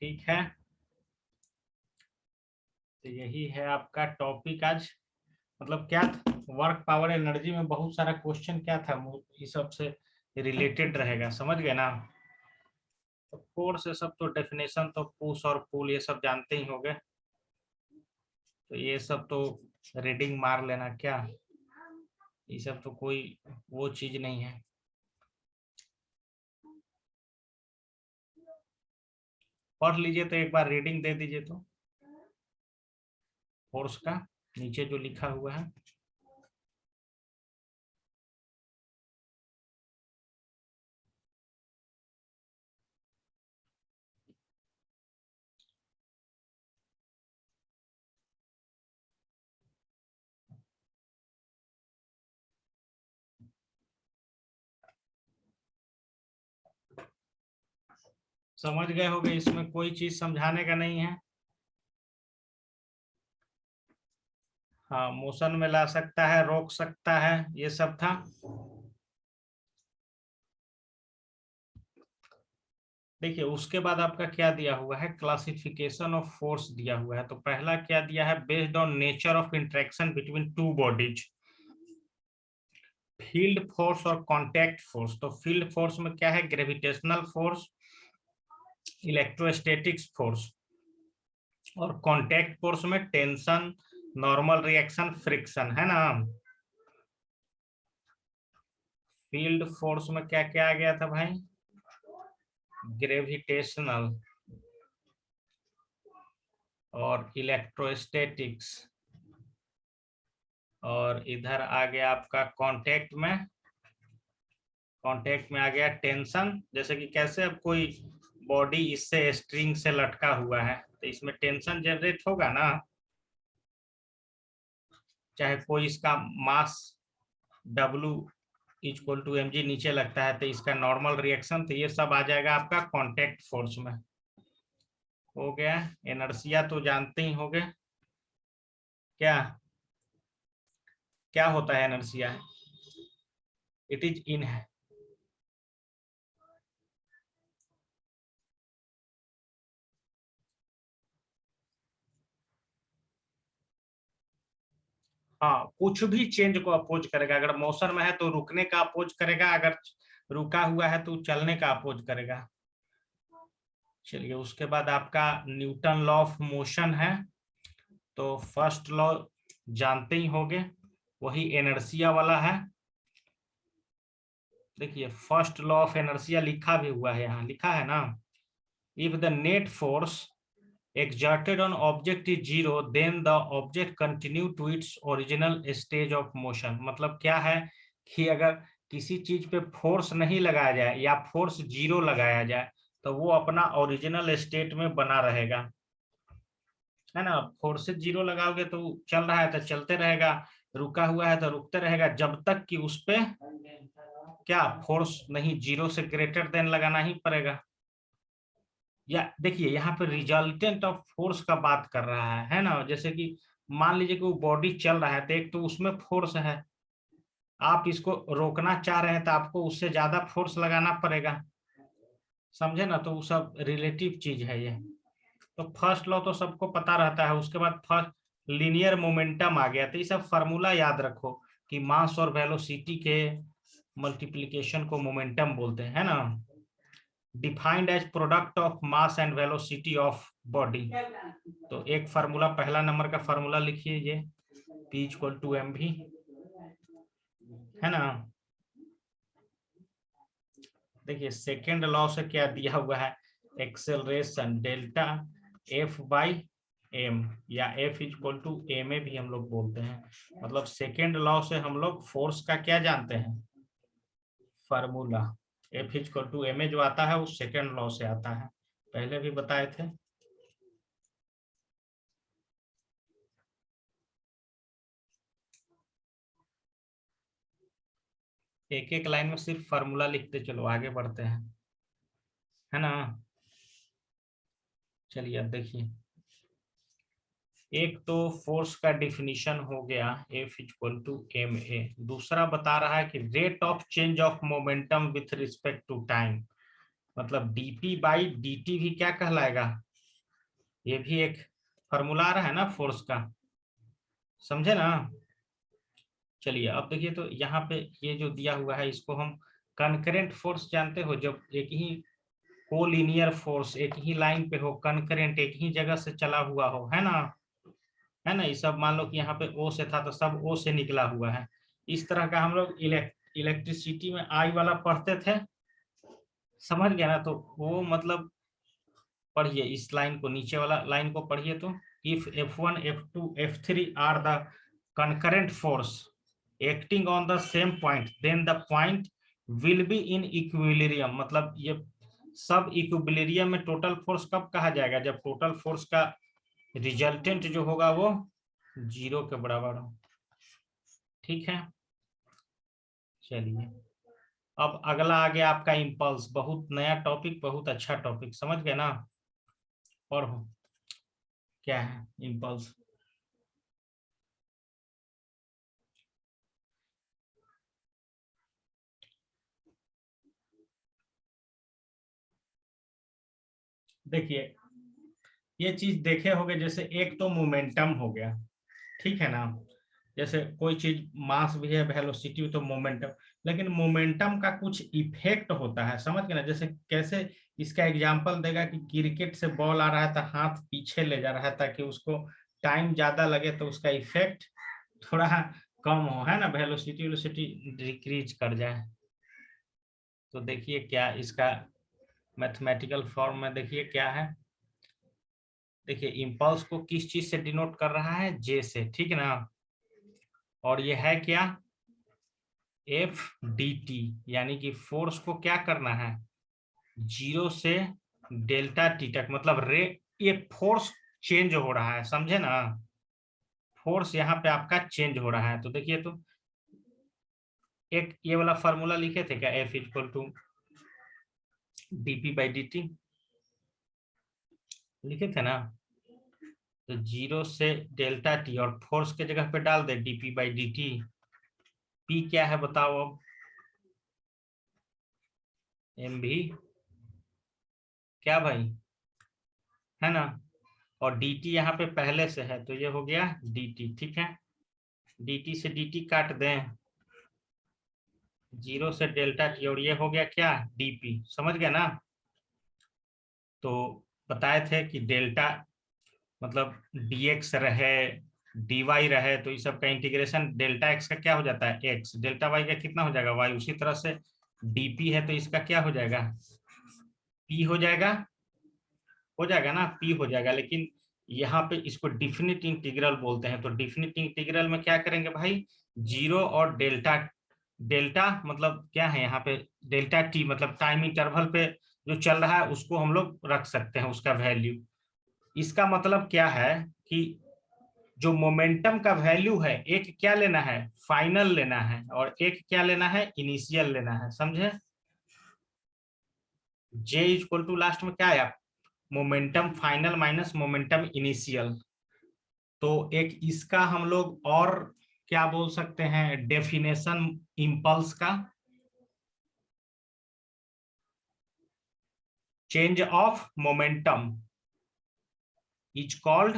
ठीक है, तो यही है आपका टॉपिक आज। मतलब क्या था, वर्क पावर एनर्जी में बहुत सारा क्वेश्चन क्या था, इस सब से रिलेटेड रहेगा, समझ गए ना। तो फोर्स ये सब तो डेफिनेशन तो पुश और पुल ये सब जानते ही होंगे, तो ये सब तो रीडिंग मार लेना क्या, ये सब तो कोई वो चीज नहीं है। पढ़ लीजिए, तो एक बार रीडिंग दे दीजिए तो फोर्स का नीचे जो लिखा हुआ है। समझ गए होंगे, इसमें कोई चीज समझाने का नहीं है। हाँ, मोशन में ला सकता है, रोक सकता है, ये सब था। देखिए उसके बाद आपका क्या दिया हुआ है, क्लासिफिकेशन ऑफ फोर्स दिया हुआ है। तो पहला क्या दिया है, based on nature of interaction between two bodies, field force और कांटेक्ट फोर्स। तो फील्ड फोर्स में क्या है, ग्रेविटेशनल फोर्स, इलेक्ट्रोस्टैटिक्स फोर्स, और कांटेक्ट फोर्स में टेंशन, नॉर्मल रिएक्शन, फ्रिक्शन, है ना। फील्ड फोर्स में क्या क्या आ गया था भाई, ग्रेविटेशनल और इलेक्ट्रोस्टैटिक्स, और इधर आ गया आपका कांटेक्ट में आ गया टेंशन। जैसे कि कैसे अब कोई बॉडी इससे स्ट्रिंग से लटका हुआ है तो इसमें टेंशन जनरेट होगा ना, चाहे कोई इसका मास W इक्वल टू mg नीचे लगता है तो इसका नॉर्मल रिएक्शन, तो ये सब आ जाएगा आपका कांटेक्ट फोर्स में। हो गया। इनर्शिया तो जानते ही होंगे, क्या क्या होता है इनर्शिया, इट इज इन है। हाँ, कुछ भी चेंज को अपोज करेगा, अगर मोशन में है तो रुकने का अपोज करेगा, अगर रुका हुआ है तो चलने का अपोज करेगा। चलिए उसके बाद आपका न्यूटन लॉ ऑफ मोशन है, तो फर्स्ट लॉ जानते ही होंगे, वही इनर्शिया वाला है। देखिए फर्स्ट लॉ ऑफ इनर्शिया लिखा भी हुआ है, यहाँ लिखा है ना, if the net force exerted on object is zero then the object continue to its original stage of motion। मतलब क्या है कि अगर किसी चीज पे फोर्स नहीं लगाया जाए या फोर्स जीरो लगाया जाए तो वो अपना ओरिजिनल स्टेट में बना रहेगा, है ना। फोर्स जीरो लगाओगे तो चल रहा है तो चलते रहेगा, रुका हुआ है तो रुकते रहेगा, जब तक कि उस पे क्या फोर्स नहीं, जीरो से ग्रेटर देन लगाना ही पड़ेगा। या देखिए यहाँ पे रिजल्टेंट ऑफ फोर्स का बात कर रहा है ना। जैसे कि मान लीजिए कि वो बॉडी चल रहा है तो एक तो उसमें फोर्स है, आप इसको रोकना चाह रहे हैं तो आपको उससे ज्यादा फोर्स लगाना पड़ेगा, समझे ना। तो वो सब रिलेटिव चीज है ये। तो फर्स्ट लॉ तो सबको पता रहता है। उसके बाद फर्स्ट लीनियर मोमेंटम आ गया, तो ये सब फार्मूला याद रखो कि मास और वेलोसिटी के मल्टीप्लिकेशन को मोमेंटम बोलते हैं, है ना। Defined as product of mass and velocity of body. तो एक फार्मूला, पहला नंबर का फार्मूला लिखिए ये, P इक्वल टू mv, है ना। देखिए सेकेंड लॉ से क्या दिया हुआ है, acceleration delta F by m, या F इक्वल टू ma भी हम लोग बोलते हैं। मतलब सेकेंड लॉ से हम लोग फोर्स का क्या जानते हैं, formula F equal to ma जो आता है वो सेकेंड लॉ से आता है, पहले भी बताए थे। एक एक लाइन में सिर्फ फार्मूला लिखते चलो, आगे बढ़ते हैं, है ना। चलिए अब देखिए, एक तो फोर्स का डिफिनीशन हो गया F इक्वल टू ma, दूसरा बता रहा है कि rate of change of momentum with respect to time, मतलब dp बाई dt भी क्या कहलाएगा, ये भी एक फॉर्मूला आ रहा है ना फोर्स का, समझे ना। चलिए अब देखिए, तो यहाँ पे ये जो दिया हुआ है इसको हम कनकरेंट फोर्स जानते हो, जब एक ही कोलिनियर फोर्स एक ही लाइन पे हो, कनकरेंट एक ही जगह से चला हुआ हो, है ना। है ना, ये सब मान लो कि यहाँ पे ओ से था तो सब ओ से निकला हुआ है। इस तरह का हम लोग इलेक्ट्रिसिटी में आई वाला पढ़ते थे, समझ गया ना। तो वो मतलब पढ़िए इस लाइन को, नीचे वाला लाइन को पढ़िए। तो if F1 F2 F3 are the concurrent force acting on the same point then the point will be in equilibrium। मतलब ये सब इक्विलिब्रियम में टोटल फोर्स कब कहा जाएगा, जब टोटल फोर्स का रिजल्टेंट जो होगा वो 0 के बराबर हो। ठीक है, चलिए अब अगला आ गया आपका इम्पल्स। बहुत नया टॉपिक, बहुत अच्छा टॉपिक, समझ गए ना। पढ़ो क्या है इम्पल्स। देखिए ये चीज देखे होगे, जैसे एक तो मोमेंटम हो गया, ठीक है ना। जैसे कोई चीज मास भी है, वेलोसिटी तो मोमेंटम, लेकिन मोमेंटम का कुछ इफेक्ट होता है, समझ गए ना। जैसे कैसे, इसका एग्जांपल देगा कि क्रिकेट से बॉल आ रहा है तो हाथ पीछे ले जा रहा है ताकि उसको टाइम ज्यादा लगे तो उसका इफेक्ट थोड़ा कम हो, है ना, वेलोसिटी वेलोसिटी डिक्रीज कर जाए। तो देखिए क्या इसका मैथमेटिकल फॉर्म में देखिए क्या है। देखिए इम्पल्स को किस चीज से डिनोट कर रहा है, जे से, ठीक है ना। और ये है क्या, एफ डी टी, यानी कि फोर्स को क्या करना है, 0 से डेल्टा टी तक, मतलब रे ये फोर्स चेंज हो रहा है, समझे ना। फोर्स यहाँ पे आपका चेंज हो रहा है। तो देखिए, तो एक ये वाला फॉर्मूला लिखे थे क्या, F equal to D by D D, लिखे थे ना। तो 0 से डेल्टा टी और फोर्स के जगह पे डाल दे DP by D T. P क्या है बताओ अब, एम भी क्या भाई, है ना। और dt यहाँ पे पहले से है तो ये हो गया dt, ठीक है। dt से dt काट दें, 0 से डेल्टा टी, और ये हो गया क्या, dp, समझ गया ना। तो बताए थे कि डेल्टा मतलब dx रहे dy रहे तो इस सब का इंटीग्रेशन डेल्टा x का क्या हो जाता है x, डेल्टा y का कितना हो जाएगा y, उसी तरह से dp है तो इसका क्या हो जाएगा p हो जाएगा ना, p हो जाएगा। लेकिन यहाँ पे इसको डिफिनिट इंटीग्रल बोलते हैं। तो डिफिनिट इंटीग्रल में क्या करेंगे भाई, 0 और डेल्टा, डेल्टा मतलब क्या है यहाँ पे, डेल्टा टी मतलब टाइम इंटरवल पे जो चल रहा है उसको हम लोग रख सकते हैं उसका वैल्यू। इसका मतलब क्या है कि जो मोमेंटम का वैल्यू है, एक क्या लेना है, फाइनल लेना है, और एक क्या लेना है, इनिशियल लेना है, समझे। जे इक्वल टू लास्ट में क्या आया, momentum final minus momentum initial. तो एक इसका हम लोग और क्या बोल सकते हैं डेफिनेशन इम्पल्स का, change of momentum is called,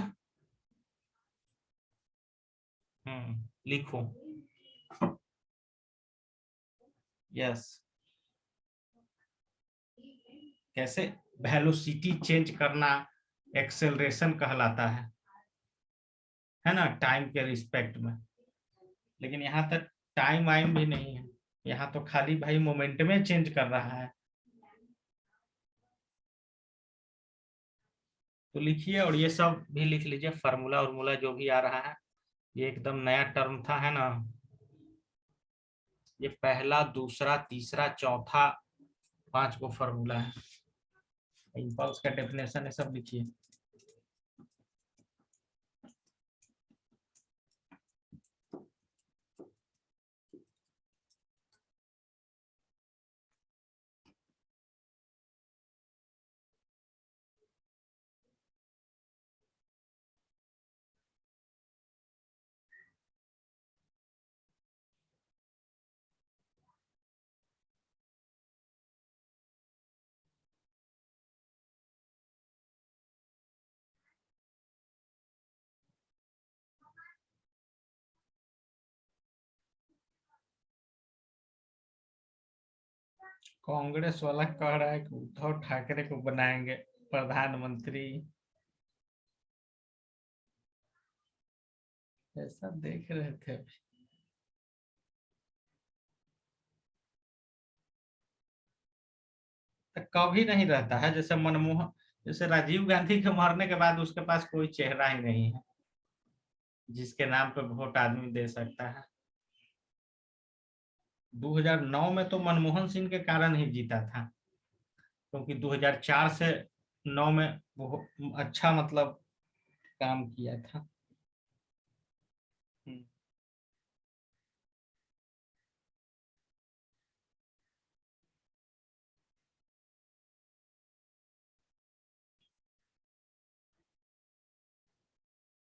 लिखो, यस, कैसे वेलोसिटी चेंज करना एक्सेलरेशन कहलाता है ना, टाइम के रिस्पेक्ट में। लेकिन यहाँ तक टाइम वाइम भी नहीं है, यहाँ तो खाली भाई मोमेंटम में चेंज कर रहा है। तो लिखिए, और ये सब भी लिख लीजिए, फार्मूला उर्मूला जो भी आ रहा है, ये एकदम नया टर्म था, है ना। ये पहला दूसरा तीसरा चौथा 5 को फार्मूला है। इम्पल्स का डेफिनेशन है, सब लिखिए। कांग्रेस वाला कह रहा है कि उद्धव ठाकरे को बनाएंगे प्रधानमंत्री, ऐसा देख रहे थे अभी। तो कभी नहीं रहता है, जैसे मनमोहन, जैसे राजीव गांधी के मरने के बाद उसके पास कोई चेहरा ही नहीं है जिसके नाम पे वोट आदमी दे सकता है। 2009 में तो मनमोहन सिंह के कारण ही जीता था, क्योंकि 2004 से 9 में वो अच्छा मतलब काम किया था। हम्म।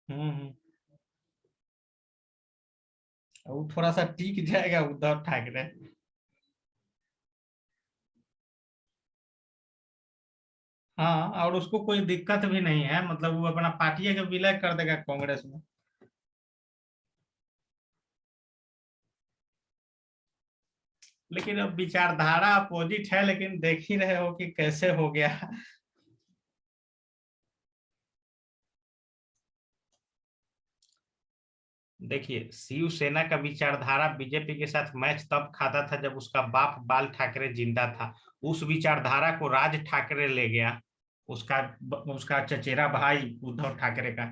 हम्म। वो थोड़ा सा टिक जाएगा उद्धव ठाकरे। हाँ, और उसको कोई दिक्कत भी नहीं है, मतलब वो अपना पार्टी का विलय कर देगा कांग्रेस में। लेकिन अब विचारधारा अपोजिट है, लेकिन देख ही रहे हो कि कैसे हो गया। देखिए, शिवसेना का विचारधारा बीजेपी के साथ मैच तब खाता था जब उसका बाप बाल ठाकरे जिंदा था। उस विचारधारा को राज ठाकरे ले गया, उसका उसका चचेरा भाई उद्धव ठाकरे का।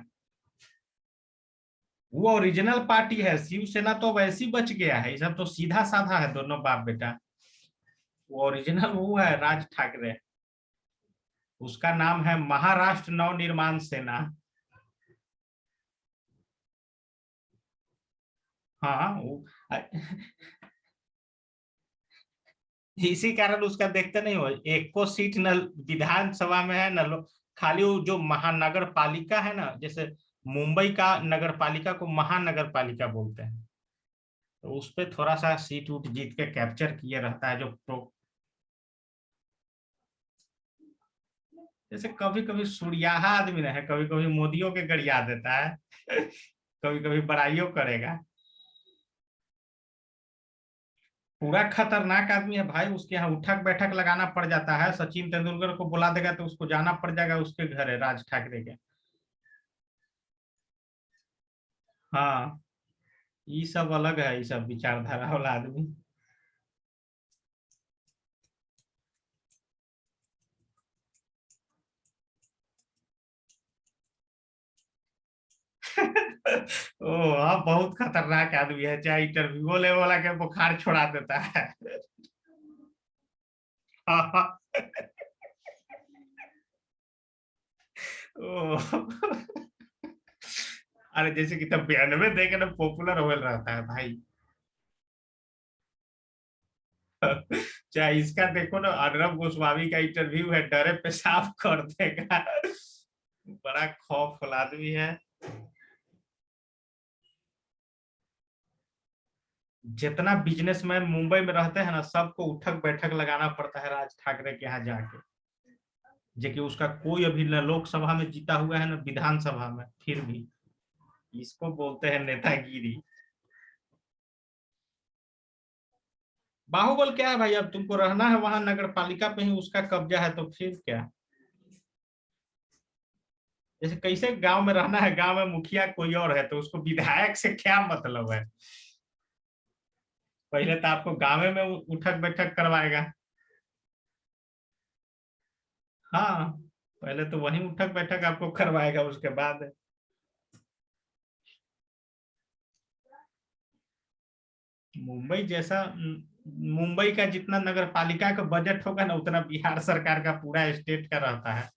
वो ओरिजिनल पार्टी है, शिवसेना तो वैसी बच गया है, ये सब तो सीधा साधा है दोनों बाप बेटा। वो ओरिजिनल वो है राज ठाकरे। उसका नाम है महाराष्ट्र नवनिर्माण सेना। हाँ वो, इसी कारण उसका देखते नहीं हो, एक को सीट न विधानसभा में है न खाली वो जो महानगर पालिका है ना, जैसे मुंबई का नगर पालिका को महानगर पालिका बोलते हैं, तो उस पे थोड़ा सा सीट उट जीत के कैप्चर किए रहता है जो जैसे कभी कभी सुड़ियाहा आदमी ना है, कभी कभी मोदियों के गरिया देता है। कभी कभी बड़ाइयों करेगा। पूरा खतरनाक आदमी है भाई, उसके यहाँ उठक बैठक लगाना पड़ जाता है, सचिन तेंदुलकर को बुला देगा तो उसको जाना पड़ जाएगा उसके घर है राज ठाकरे के। हाँ, ये सब अलग है, ये सब विचारधारा वाला आदमी। ओ हाँ, बहुत खतरनाक आदमी है, चाहे इंटरव्यू ले वाला के बुखार छोड़ा देता है। हाँ। ओ, अरे जैसे कि तब 92 देखे ना पॉपुलर हो रहता है भाई। चाहे इसका देखो ना, अर्नब गोस्वामी का इंटरव्यू है, डरे पेशाब कर देगा। बड़ा खौफनाक आदमी है। जितना बिजनेसमैन मुंबई में रहते हैं ना, सबको उठक बैठक लगाना पड़ता है राज ठाकरे के यहाँ जाके। जो कि उसका कोई अभी न लोकसभा में जीता हुआ है न विधानसभा में, फिर भी इसको बोलते हैं नेतागिरी। बाहुबल क्या है भाई, अब तुमको रहना है वहां नगर पालिका पे ही, उसका कब्जा है तो फिर क्या। जैसे कैसे गांव में रहना है, गांव में मुखिया कोई और है तो उसको विधायक से क्या मतलब है। पहले तो आपको गांव में उठक बैठक करवाएगा। हाँ, पहले तो वही उठक बैठक आपको करवाएगा, उसके बाद मुंबई जैसा मुंबई का जितना नगर पालिका का बजट होगा ना, उतना बिहार सरकार का पूरा स्टेट का रहता है।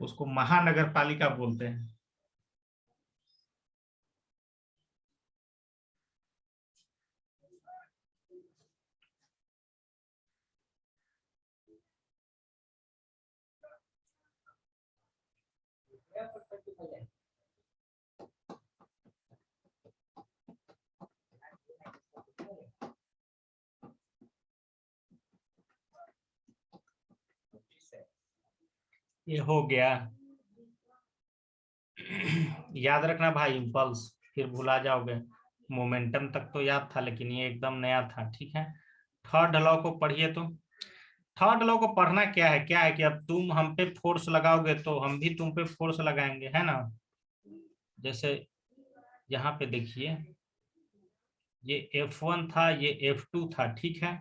उसको महानगर पालिका बोलते हैं। ये हो गया। याद रखना भाई, इम्पल्स फिर भुला जाओगे। मोमेंटम तक तो याद था, लेकिन ये एकदम नया था, ठीक है। थर्ड लॉ को पढ़िए। तो थर्ड लॉ को पढ़ना क्या है कि अब तुम हम पे फोर्स लगाओगे तो हम भी तुम पे फोर्स लगाएंगे, है ना। जैसे यहाँ पे देखिए, ये F1 था, ये F2 था, ठीक है।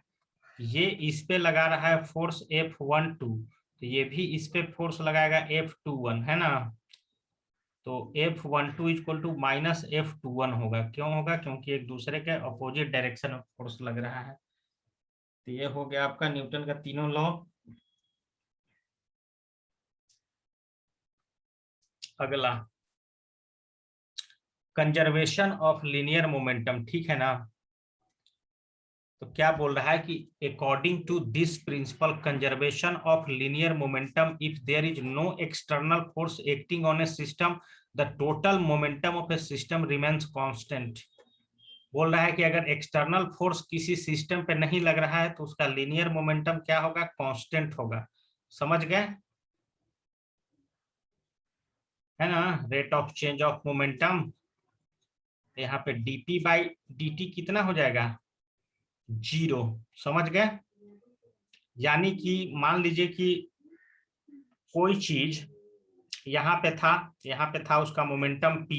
ये इस पे लगा रहा है फोर्स F12, तो ये भी इस पे फोर्स लगाएगा F21, है ना। तो F12 equal to minus F21 होगा। क्यों होगा? क्योंकि एक दूसरे के अपोजिट डायरेक्शन में फोर्स लग रहा है। तो ये हो गया आपका न्यूटन का तीनों लॉ। अगला, कंजर्वेशन ऑफ लीनियर मोमेंटम, ठीक है ना। तो क्या बोल रहा है कि according to this principle, conservation of linear momentum, if there is no external force acting on a system, the total momentum of a system remains constant. बोल रहा है कि अगर एक्सटर्नल फोर्स किसी सिस्टम पे नहीं लग रहा है तो उसका लीनियर मोमेंटम क्या होगा? कांस्टेंट होगा। समझ गए, है ना। Rate of change of momentum, यहाँ पे dp बाई dt कितना हो जाएगा? 0। समझ गए। यानी कि मान लीजिए कि कोई चीज यहाँ पे था उसका मोमेंटम p,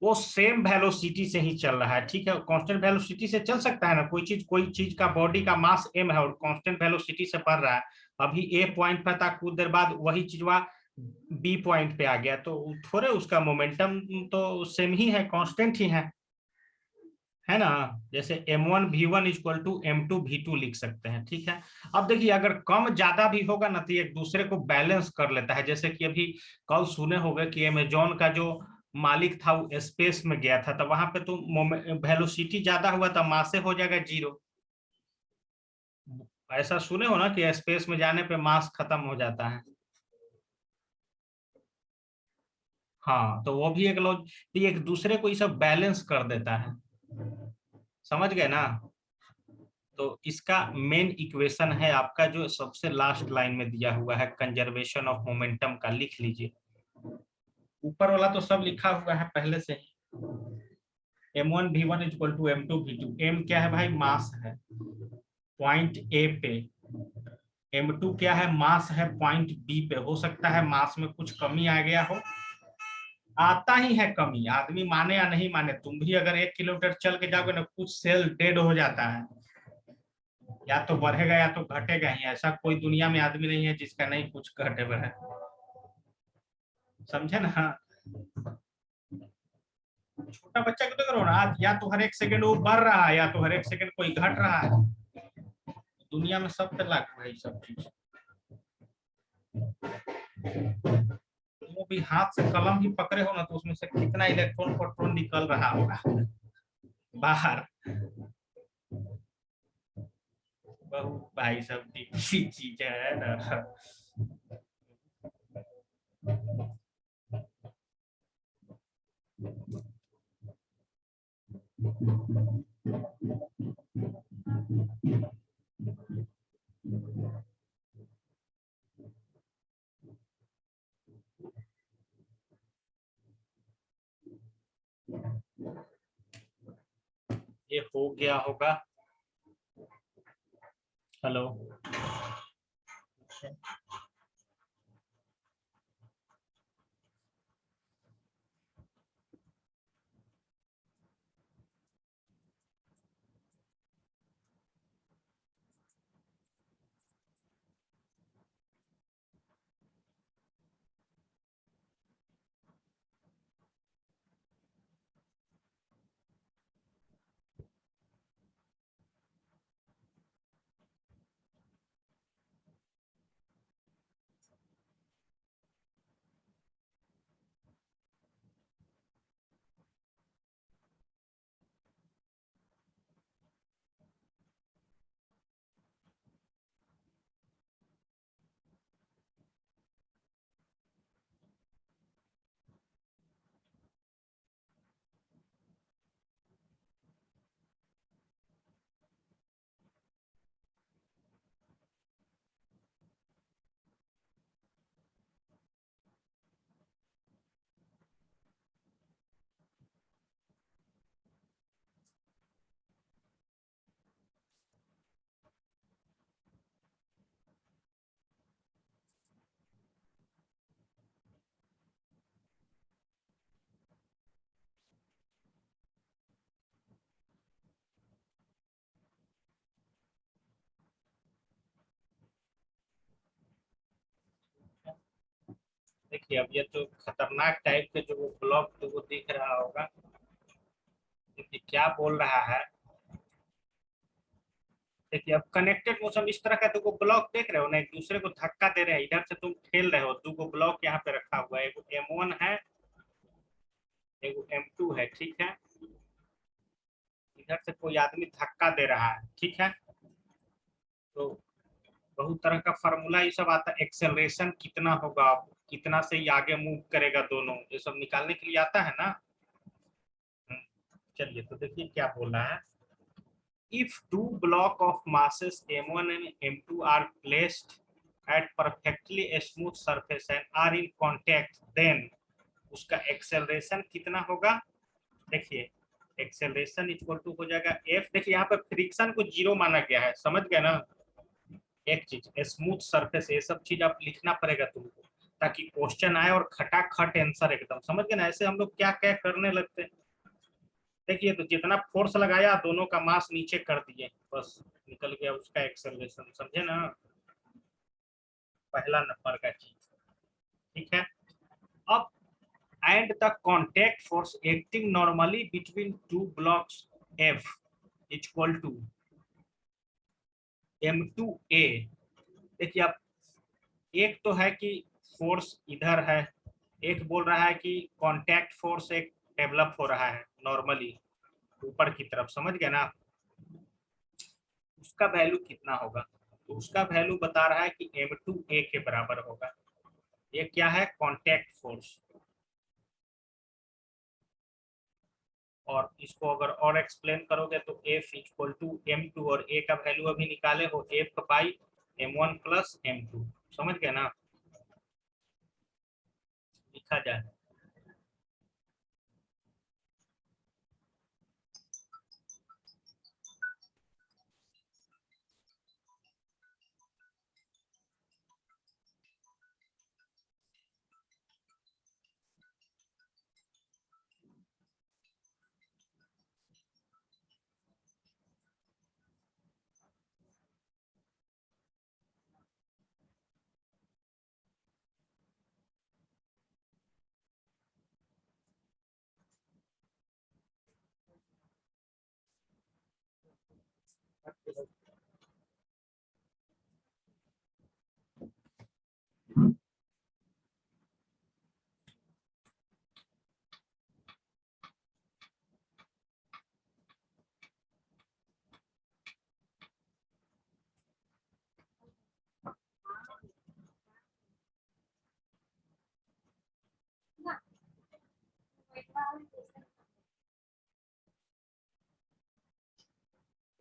वो सेम वेलोसिटी से ही चल रहा है, ठीक है। कांस्टेंट वेलोसिटी से चल सकता है ना कोई चीज का बॉडी का मास m है और कांस्टेंट वेलोसिटी से बढ़ रहा है। अभी a पॉइंट पर था, कुछ देर बाद वही चीज वह b पॉइंट पे आ गया, तो थोड़े उसका मोमेंटम तो सेम ही है, कांस्टेंट ही है ना। जैसे m1 v1 equal to m2 v2 लिख सकते हैं, ठीक है। अब देखिए, अगर कम ज्यादा भी होगा ना तो एक दूसरे को बैलेंस कर लेता है। जैसे कि अभी कल सुने होंगे कि अमेजोन का जो मालिक था वो स्पेस में गया था, तो वहां पे तो वेलोसिटी ज्यादा हुआ था, मास से हो जाएगा 0। ऐसा सुने हो ना कि स्पेस में जाने पे मास खत्म हो जाता है। हाँ, तो वो भी एक लोग एक दूसरे को ये सब बैलेंस कर देता है। समझ गए ना। तो इसका मेन इक्वेशन है आपका जो सबसे लास्ट लाइन में दिया हुआ है, कंजर्वेशन ऑफ मोमेंटम का, लिख लीजिए। ऊपर वाला तो सब लिखा हुआ है पहले से ही। m1 v1 equal to m2 v2। m क्या है भाई? मास है पॉइंट ए पे। m2 क्या है? मास है पॉइंट बी पे। हो सकता है मास में कुछ कमी आ गया हो, आता ही है कमी, आदमी माने या नहीं माने। तुम भी अगर 1 किलोमीटर चल के जाओगे ना, कुछ सेल डेड हो जाता है, या तो बढ़ेगा या तो घटेगा ही। ऐसा कोई दुनिया में आदमी नहीं है जिसका नहीं कुछ घटे बढ़े। समझे ना। छोटा बच्चा को तो करो ना, आज या तो हर एक सेकंड वो बढ़ रहा है या तो हर एक सेकंड कोई घट रहा है। दुनिया में सब पे लागू है सब चीज। वो भी हाथ से कलम ही पकड़े हो ना, तो उसमें से कितना इलेक्ट्रॉन प्रोटॉन निकल रहा होगा बाहर। बहुत भाई सब चीज है ना। ये हो गया होगा। हेलो। देखिए अब ये तो खतरनाक टाइप के जो वो ब्लॉक जो वो दिख रहा होगा, देखिए क्या बोल रहा है। देखिए अब कनेक्टेड मोशन इस तरह का दो ब्लॉक देख रहे हो ना, एक दूसरे को धक्का दे रहे हैं, इधर से तुम खेल रहे हो, दो ब्लॉक यहाँ पे रखा हुआ है, एक M1 है, एक M2 है, ठीक है। इधर से कोई आदमी धक्का दे रहा है, ठीक है। तो बहुत तरह का फार्मूला ये सब आता है, एक्सेलरेशन कितना होगा, कितना से ये आगे मूव करेगा, दोनों ये सब निकालने के लिए आता है ना। चलिए तो देखिए क्या बोल रहा है। If two block of masses M1 and M2 are placed at perfectly smooth surface and are in contact, then उसका एक्सेलरेशन कितना होगा। देखिए एक्सेलरेशन इक्वल टू हो जाएगा F। देखिए यहाँ पे फ्रिक्शन को जीरो माना गया है, समझ गए ना। एक चीज स्मूथ सरफेस, ये सब चीज आप लिखना पड़ेगा तुमको, ताकि क्वेश्चन आए और खटाखट आंसर एकदम, समझ गए ना। ऐसे हम लोग क्या क्या करने लगते हैं। देखिए तो जितना फोर्स लगाया दोनों का मास नीचे कर दिए, बस निकल गया उसका एक्सेलरेशन, समझे ना। पहला नंबर का चीज, ठीक है। अब and the contact force acting normally between two blocks F equal to M2A। देखिए अब एक तो है कि फोर्स इधर है, एक बोल रहा है कि कांटेक्ट फोर्स एक डेवलप हो रहा है नॉर्मली ऊपर की तरफ, समझ गए ना। उसका वैल्यू कितना होगा, तो उसका वैल्यू बता रहा है कि M2A के बराबर होगा। ये क्या है, कांटेक्ट फोर्स। और इसको अगर और एक्सप्लेन करोगे तो F इक्वल टू M2, और A का वैल्यू अभी निकाले हो F by M1 plus M2, समझ गए ना। लिखा जाए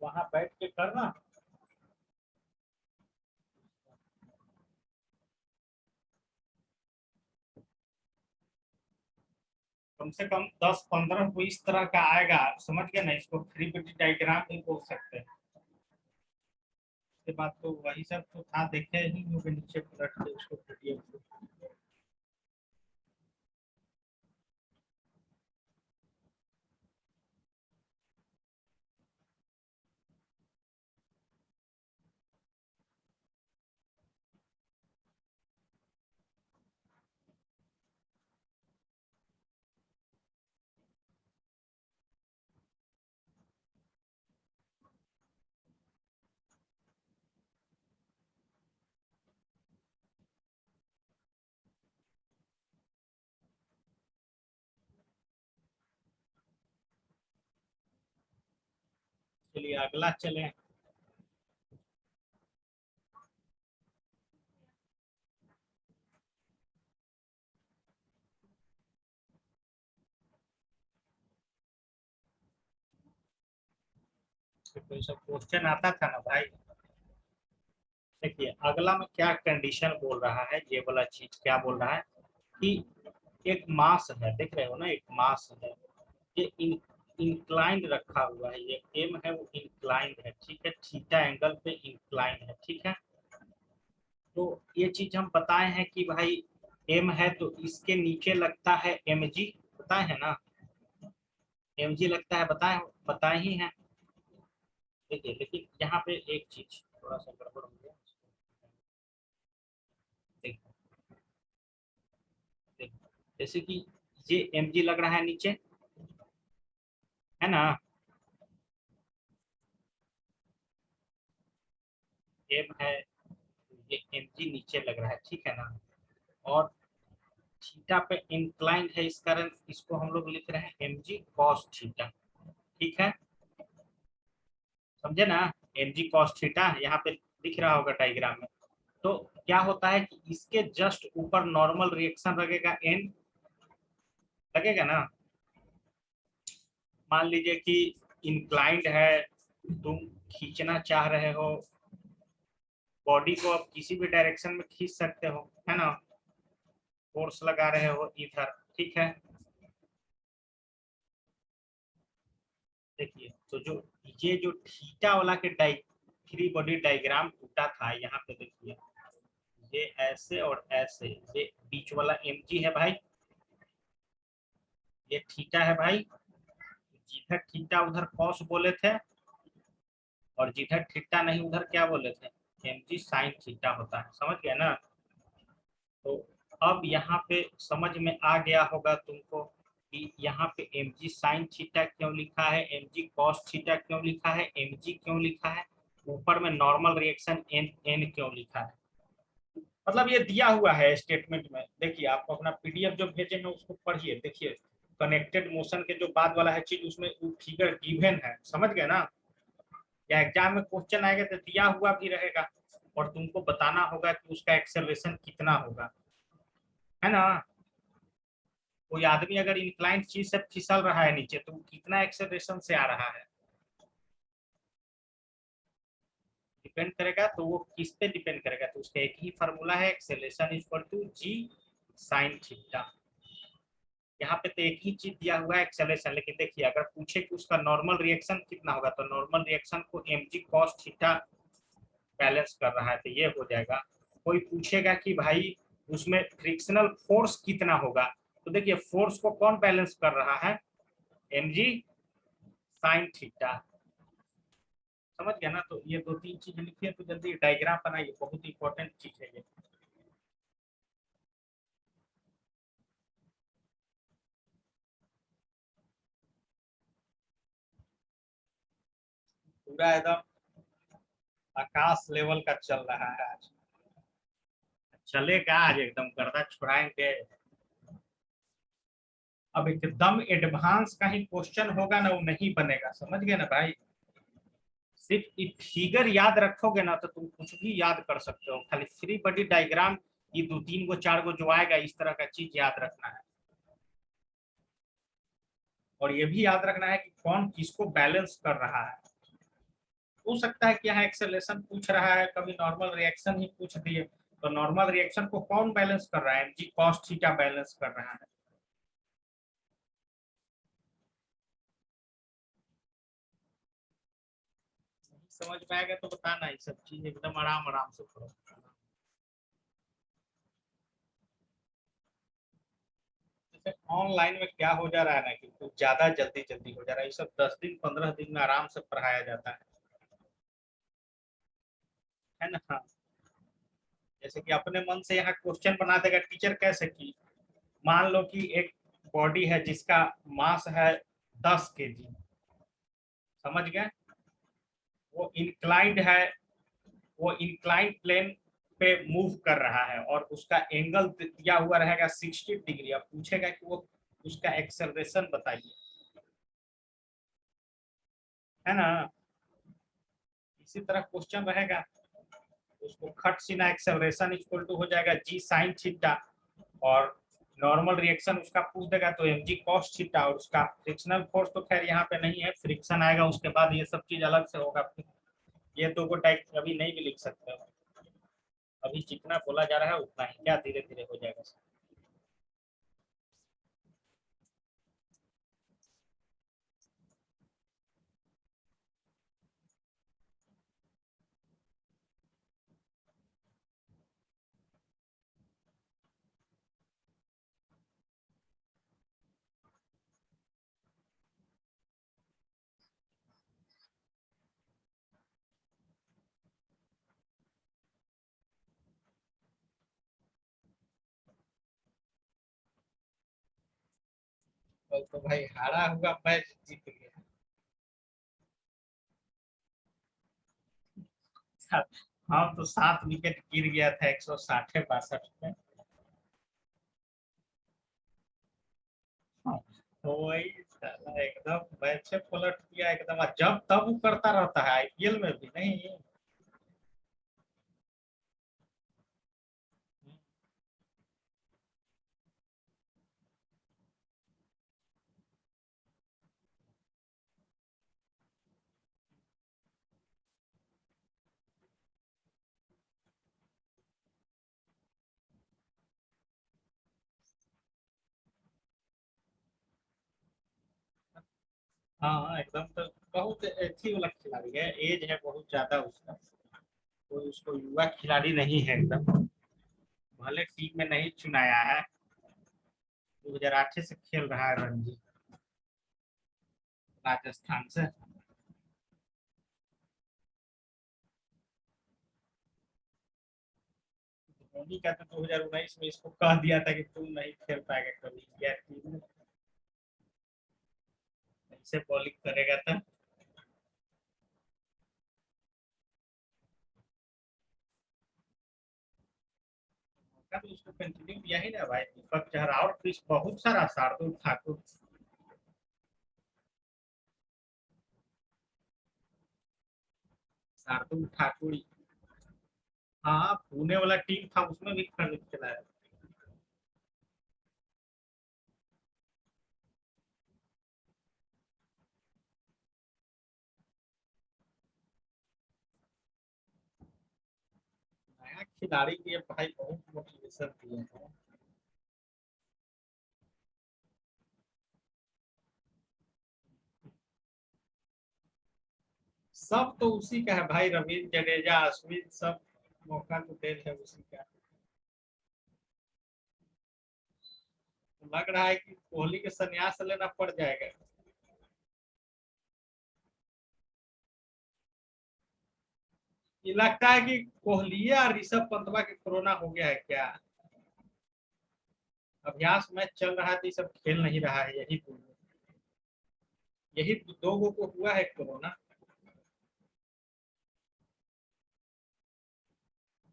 वहां बैठ के करना। कम से कम 10-15 को इस तरह का आएगा, समझ गए ना। इसको फ्री बॉडी डायग्राम भी बोल सकते हैं। उसके बाद तो वही सब तो था, देखे ही होंगे नीचे पलट के उसको पीडीएफ को। चलिए अगला चले। तो कोई सब क्वेश्चन आता था ना भाई। देखिए अगला में क्या कंडीशन बोल रहा है, ये वाला चीज क्या बोल रहा है कि एक मास है, देख रहे हो ना, एक मास है, ये इंक्लाइंड रखा हुआ है, ये एम है वो इंक्लाइंड है, ठीक है, थीटा एंगल पे इंक्लाइंड है, ठीक है। तो ये चीज हम बताए हैं कि भाई एम है तो इसके नीचे लगता है एम जी, बताए है ना। एम जी लगता है, बताए बताए ही हैं। देखिए लेकिन यहाँ पे एक चीज थोड़ा सा गड़बड़ हो गया। देखिए जैसे कि ये mg लग रहा है नीचे, है ना, m है, ये mg नीचे लग रहा है, ठीक है ना। और थीटा पे इंक्लाइन है, इस कारण इसको हम लोग लिख रहे हैं mg cos थीटा, ठीक है, समझे ना। mg cos थीटा यहाँ पे दिख रहा होगा डायग्राम में। तो क्या होता है कि इसके जस्ट ऊपर नॉर्मल रिएक्शन लगेगा n, लगेगा ना। मान लीजिए कि इंक्लाइंड है, तुम खींचना चाह रहे हो बॉडी को, आप किसी भी डायरेक्शन में खींच सकते हो, है ना, फोर्स लगा रहे हो इधर, ठीक है। देखिए तो जो ये जो थीटा वाला के फ्री बॉडी डायग्राम टूटा था, यहाँ पे देखिए ये ऐसे और ऐसे, ये बीच वाला mg है भाई, ये थीटा है भाई, जिधर थीटा उधर कॉस बोले थे, और जिधर थीटा नहीं उधर क्या बोले थे, mg साइन थीटा होता है, समझ गया ना। तो अब यहाँ पे समझ में आ गया होगा तुमको कि यहाँ पे mg साइन थीटा क्यों लिखा है, mg कॉस थीटा क्यों लिखा है, mg क्यों लिखा है, ऊपर में नॉर्मल रिएक्शन n क्यों लिखा है। मतलब ये दिया हुआ है स्टेटमेंट में, देखिए आप अपना पीडीएफ जो भेजे हैं उसको पढ़िए, देखिए कनेक्टेड मोशन के जो बाद वाला है चीज, उसमें फिगर गिवन है, समझ गए ना। या एग्जाम में क्वेश्चन आएगा तो दिया हुआ भी रहेगा, और तुमको बताना होगा कि उसका एक्सेलरेशन कितना होगा, है ना। कोई आदमी अगर इंक्लाइंट चीज से फिसल रहा है नीचे, तो कितना एक्सेलरेशन से आ रहा है, डिपेंड करेगा। तो वो किस पे डिपेंड करेगा, तो उसका एक ही फॉर्मूला है, acceleration equal to g sine theta. यहाँ पे तो एक ही चीज दिया हुआ है एक्सेलरेशन, लेकिन देखिए अगर पूछे कि उसका नॉर्मल रिएक्शन कितना होगा, तो नॉर्मल रिएक्शन को mg cos थीटा बैलेंस कर रहा है, तो ये हो जाएगा। कोई पूछेगा कि भाई उसमें फ्रिक्शनल फोर्स कितना होगा, तो देखिए फोर्स को कौन बैलेंस कर रहा है, mg साइन थीटा, समझ गया ना। तो ये दो तीन चीज लिखिए, तो जल्दी डायग्राम बनाइए, बहुत इंपॉर्टेंट चीज है ये। पूरा एकदम आकाश लेवल का चल रहा है आज, चलेगा आज एकदम गर्दा छुड़ाएंगे। अब एकदम एडवांस का ही क्वेश्चन होगा ना, वो नहीं बनेगा, समझ गए ना भाई। सिर्फ फिगर याद रखोगे ना तो तुम कुछ भी याद कर सकते हो, खाली फ्री बॉडी डायग्राम ये दो तीन गो चार गो जो आएगा, इस तरह का चीज याद रखना है। और ये भी याद रखना है कि कौन किसको बैलेंस कर रहा है। हो सकता है कि यहाँ एक्सेलरेशन पूछ रहा है, कभी नॉर्मल रिएक्शन ही पूछ दिए, तो नॉर्मल रिएक्शन को कौन बैलेंस कर रहा है, mg cos थीटा बैलेंस कर रहा है। समझ में आएगा तो बताना, ये सब चीज एकदम आराम आराम से करो। जैसे ऑनलाइन में क्या हो जा रहा है ना, कि कुछ ज्यादा जल्दी जल्दी हो जा रहा है, ये सब 10 दिन 15 दिन में आराम से पढ़ाया जाता है ना। हाँ, जैसे कि अपने मन से यहाँ क्वेश्चन बना देगा टीचर, कैसे कि मान लो कि एक बॉडी है जिसका मास है 10 kg, समझ गए, वो इंक्लाइंड है, वो इंक्लाइंड प्लेन पे मूव कर रहा है, और उसका एंगल दिया हुआ रहेगा 60 डिग्री। अब पूछेगा कि वो उसका एक्सेलरेशन बताइए, है ना। इसी तरह क्वेश्चन रहेगा, उसको खट सीना एक्सेलरेशन इक्वल टू हो जाएगा जी साइन थीटा, और नॉर्मल रिएक्शन उसका पूछ देगा तो mg cos थीटा, और उसका फ्रिक्शनल फोर्स तो खैर यहाँ पे नहीं है, फ्रिक्शन आएगा उसके बाद ये सब चीज अलग से होगा। ये दो को टाइप अभी नहीं भी लिख सकते हो, अभी जितना बोला जा रहा है उतना ही, क्या धीरे धीरे हो जाएगा। कल तो भाई हारा हुआ मैच जीत गया। हाँ तो 7 विकेट गिर गया था 160-62 में। हाँ, तो वही साला एकदम मैच पलट दिया एकदम, और जब तब वो करता रहता है आईपीएल में भी नहीं। हाँ एकदम, तो बहुत अच्छी वाला खिलाड़ी है, एज है बहुत ज्यादा उसका, कोई उसको युवा खिलाड़ी नहीं है एकदम। भले टीम में नहीं चुनाया है, 2008 से खेल रहा है रणजी, राजस्थान से। धोनी का तो 2019 में इसको कह दिया था कि तुम नहीं खेल पाएगा कभी इंडिया टीम में, ऐसे बॉलिंग करेगा तो। मौका तो उसको कंटिन्यू दिया ही ना भाई, दीपक चहर और फिर बहुत सारा, शार्दुल ठाकुर। शार्दुल ठाकुर। हाँ पुणे वाला टीम था उसमें भी खेला है। नया खिलाड़ी के भाई बहुत मोटिवेशन दिए हैं। सब तो उसी का है भाई, रविंद्र जडेजा अश्विन सब, मौका तो दे है उसी का। तो लग रहा है कि कोहली के संन्यास लेना पड़ जाएगा। ये लगता है कि कोहली और ऋषभ पंतवा के कोरोना हो गया है क्या। अभ्यास मैच चल रहा है तो ये सब खेल नहीं रहा है, यही दो गो को हुआ है कोरोना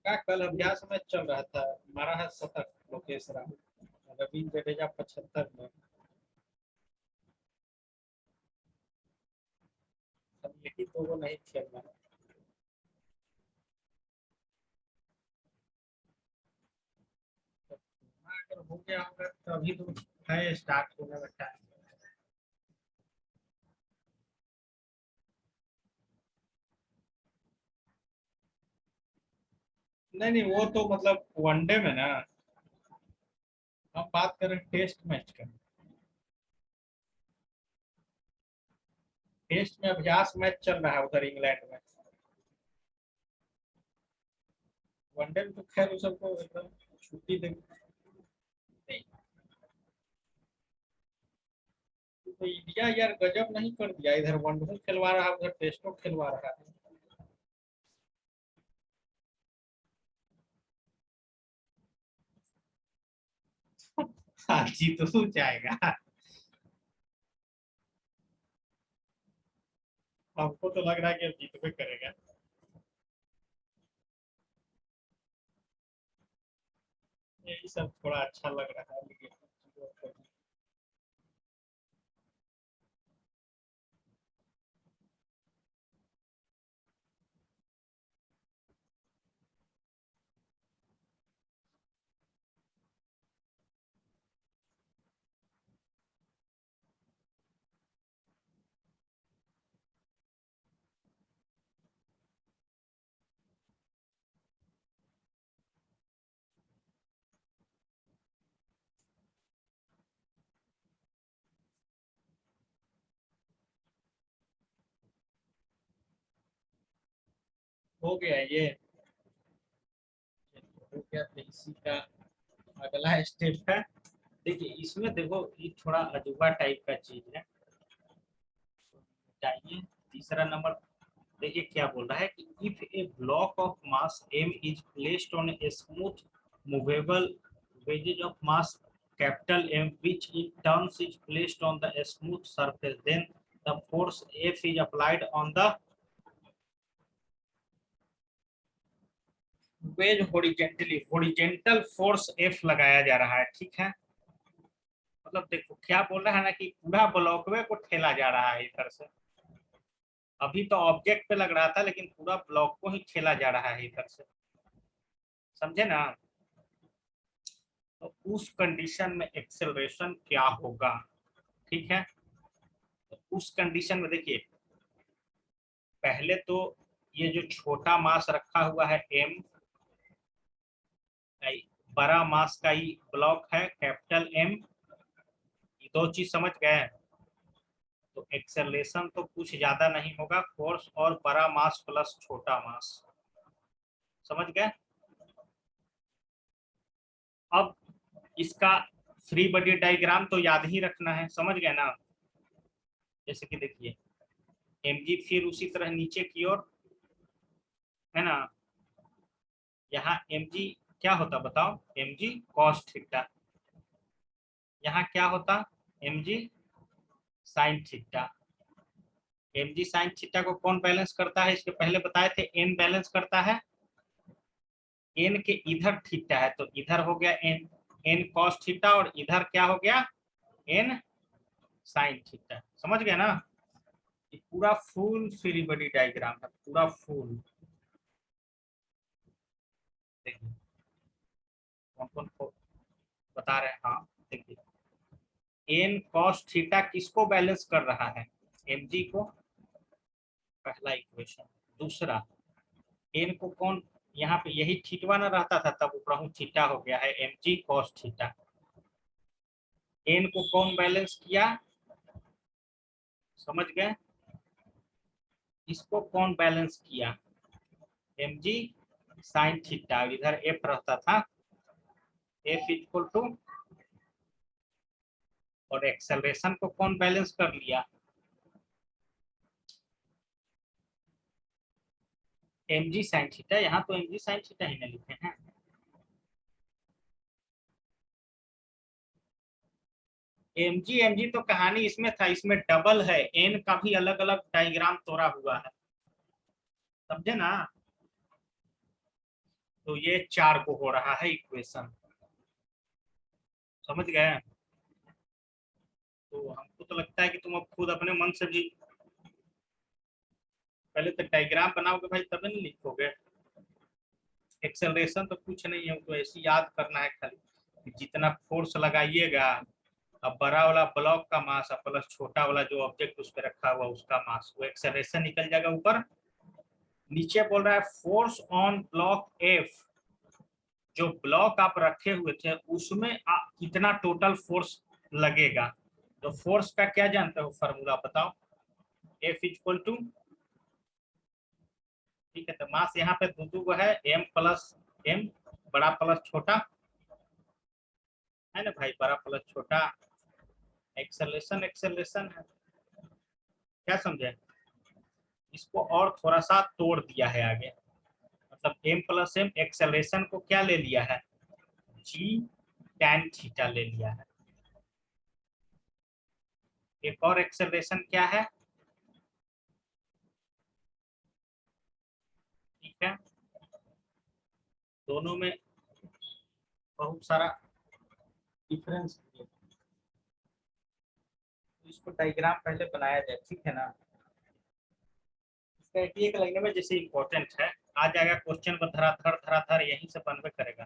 का। कल अभ्यास मैच चल रहा था, मारा है शतक लोकेश राहुल, रविंद्र जडेजा 75 में। अब यही दो गो नहीं खेल रहा है। तो अगर हो गया होगा तो अभी तो है स्टार्ट होने में टाइम। नहीं नहीं, वो तो मतलब वनडे में ना, हम बात करें टेस्ट मैच का। टेस्ट में अभ्यास मैच चल रहा है उधर इंग्लैंड में। वनडे में तो खैर उस सबको एकदम छुट्टी दे नहीं। तो इंडिया यार गजब नहीं कर दिया, इधर वनडे खिलवा रहा है उधर टेस्टों खिलवा रहा है। हाँ जीत तो जाएगा। हमको तो लग रहा है कि अब जीत पे करेगा। यही सब थोड़ा अच्छा लग रहा है लेकिन हो गया ये, हो गया तो इसी का अगला स्टेप है। देखिए इसमें देखो ये थोड़ा अजूबा टाइप का चीज है, चाहिए। तीसरा नंबर देखिए क्या बोल रहा है कि if a block of mass m is placed on a smooth movable wedges of mass capital M which in turns is placed on the smooth surface, then the force F is applied on the wedge horizontally, horizontal force F लगाया जा रहा है, ठीक है। मतलब देखो क्या बोल रहा है ना कि पूरा ब्लॉकवे को ठेला जा रहा है इधर से। अभी तो ऑब्जेक्ट पे लग रहा था लेकिन पूरा ब्लॉक को ही ठेला जा रहा है इधर से, समझे ना। तो उस कंडीशन में एक्सेलरेशन क्या होगा, ठीक है। तो उस कंडीशन में देखिए पहले तो ये जो छोटा मास रखा हुआ है M, बड़ा मास का ही ब्लॉक है कैपिटल M, ये दो चीज समझ गए। तो एक्सेलरेशन तो कुछ ज्यादा नहीं होगा, फोर्स और बड़ा मास प्लस छोटा मास, समझ गए। अब इसका फ्री बॉडी डायग्राम तो याद ही रखना है, समझ गए ना। जैसे कि देखिए mg फिर उसी तरह नीचे की ओर है ना, यहाँ mg क्या होता बताओ, mg cos थीटा, यहाँ क्या होता mg sin theta. mg sin theta को कौन बैलेंस करता है, इसके पहले बताए थे n बैलेंस करता है, n के इधर थीटा है तो इधर हो गया n cos थीटा और इधर क्या हो गया n sin थीटा, समझ गए ना। ये पूरा फुल फ्री बॉडी डायग्राम है, पूरा फुल। देखिए कौन कौन बता रहे हैं, हाँ देखिए n cos थीटा किसको बैलेंस कर रहा है, mg को, पहला इक्वेशन। दूसरा n को कौन, यहाँ पे यही थीटा ना रहता था तब ऊपर थीटा हो गया है mg cos थीटा। n को कौन बैलेंस किया, समझ गए, इसको कौन बैलेंस किया mg sin थीटा, इधर f रहता था, f इक्वल टू, और एक्सेलरेशन को कौन बैलेंस कर लिया mg sin थीटा, यहाँ तो mg sin थीटा ही ना लिखे हैं। mg तो कहानी इसमें था, इसमें डबल है, n का भी अलग अलग डायग्राम तोड़ा हुआ है, समझे ना। तो ये 4 को हो रहा है इक्वेशन, समझ गए। तो हमको तो लगता है कि तुम अब खुद अपने मन से भी पहले तक डायग्राम बनाओगे भाई, तभी नहीं लिखोगे। एक्सेलरेशन तो कुछ नहीं है, तो ऐसे याद करना है खाली, जितना फोर्स लगाइएगा, अब बड़ा वाला ब्लॉक का मास प्लस छोटा वाला जो ऑब्जेक्ट उस पर रखा हुआ उसका मास, वो एक्सेलरेशन निकल जाएगा ऊपर। नीचे बोल रहा है फोर्स ऑन ब्लॉक एफ, जो ब्लॉक आप रखे हुए थे उसमें कितना टोटल फोर्स लगेगा। तो फोर्स का क्या जानते हो फॉर्मूला बताओ, एफ इक्वल टू, ठीक है। तो मास यहाँ पे दो है, m प्लस m, बड़ा प्लस छोटा है ना भाई, बड़ा प्लस छोटा। एक्सेलरेशन एक्सेलरेशन है, क्या समझे। इसको और थोड़ा सा तोड़ दिया है आगे, मतलब m प्लस m, एक्सेलरेशन को क्या ले लिया है g tan थीटा ले लिया है। एक और एक्सेलरेशन क्या है, ठीक है, दोनों में बहुत सारा डिफरेंस है। इसको डायग्राम पहले बनाया जाए, ठीक है ना। इसका एक लाइन में जैसे इम्पोर्टेंट है, आ जाएगा क्वेश्चन में धराधर धराधर यहीं से बनवे करेगा।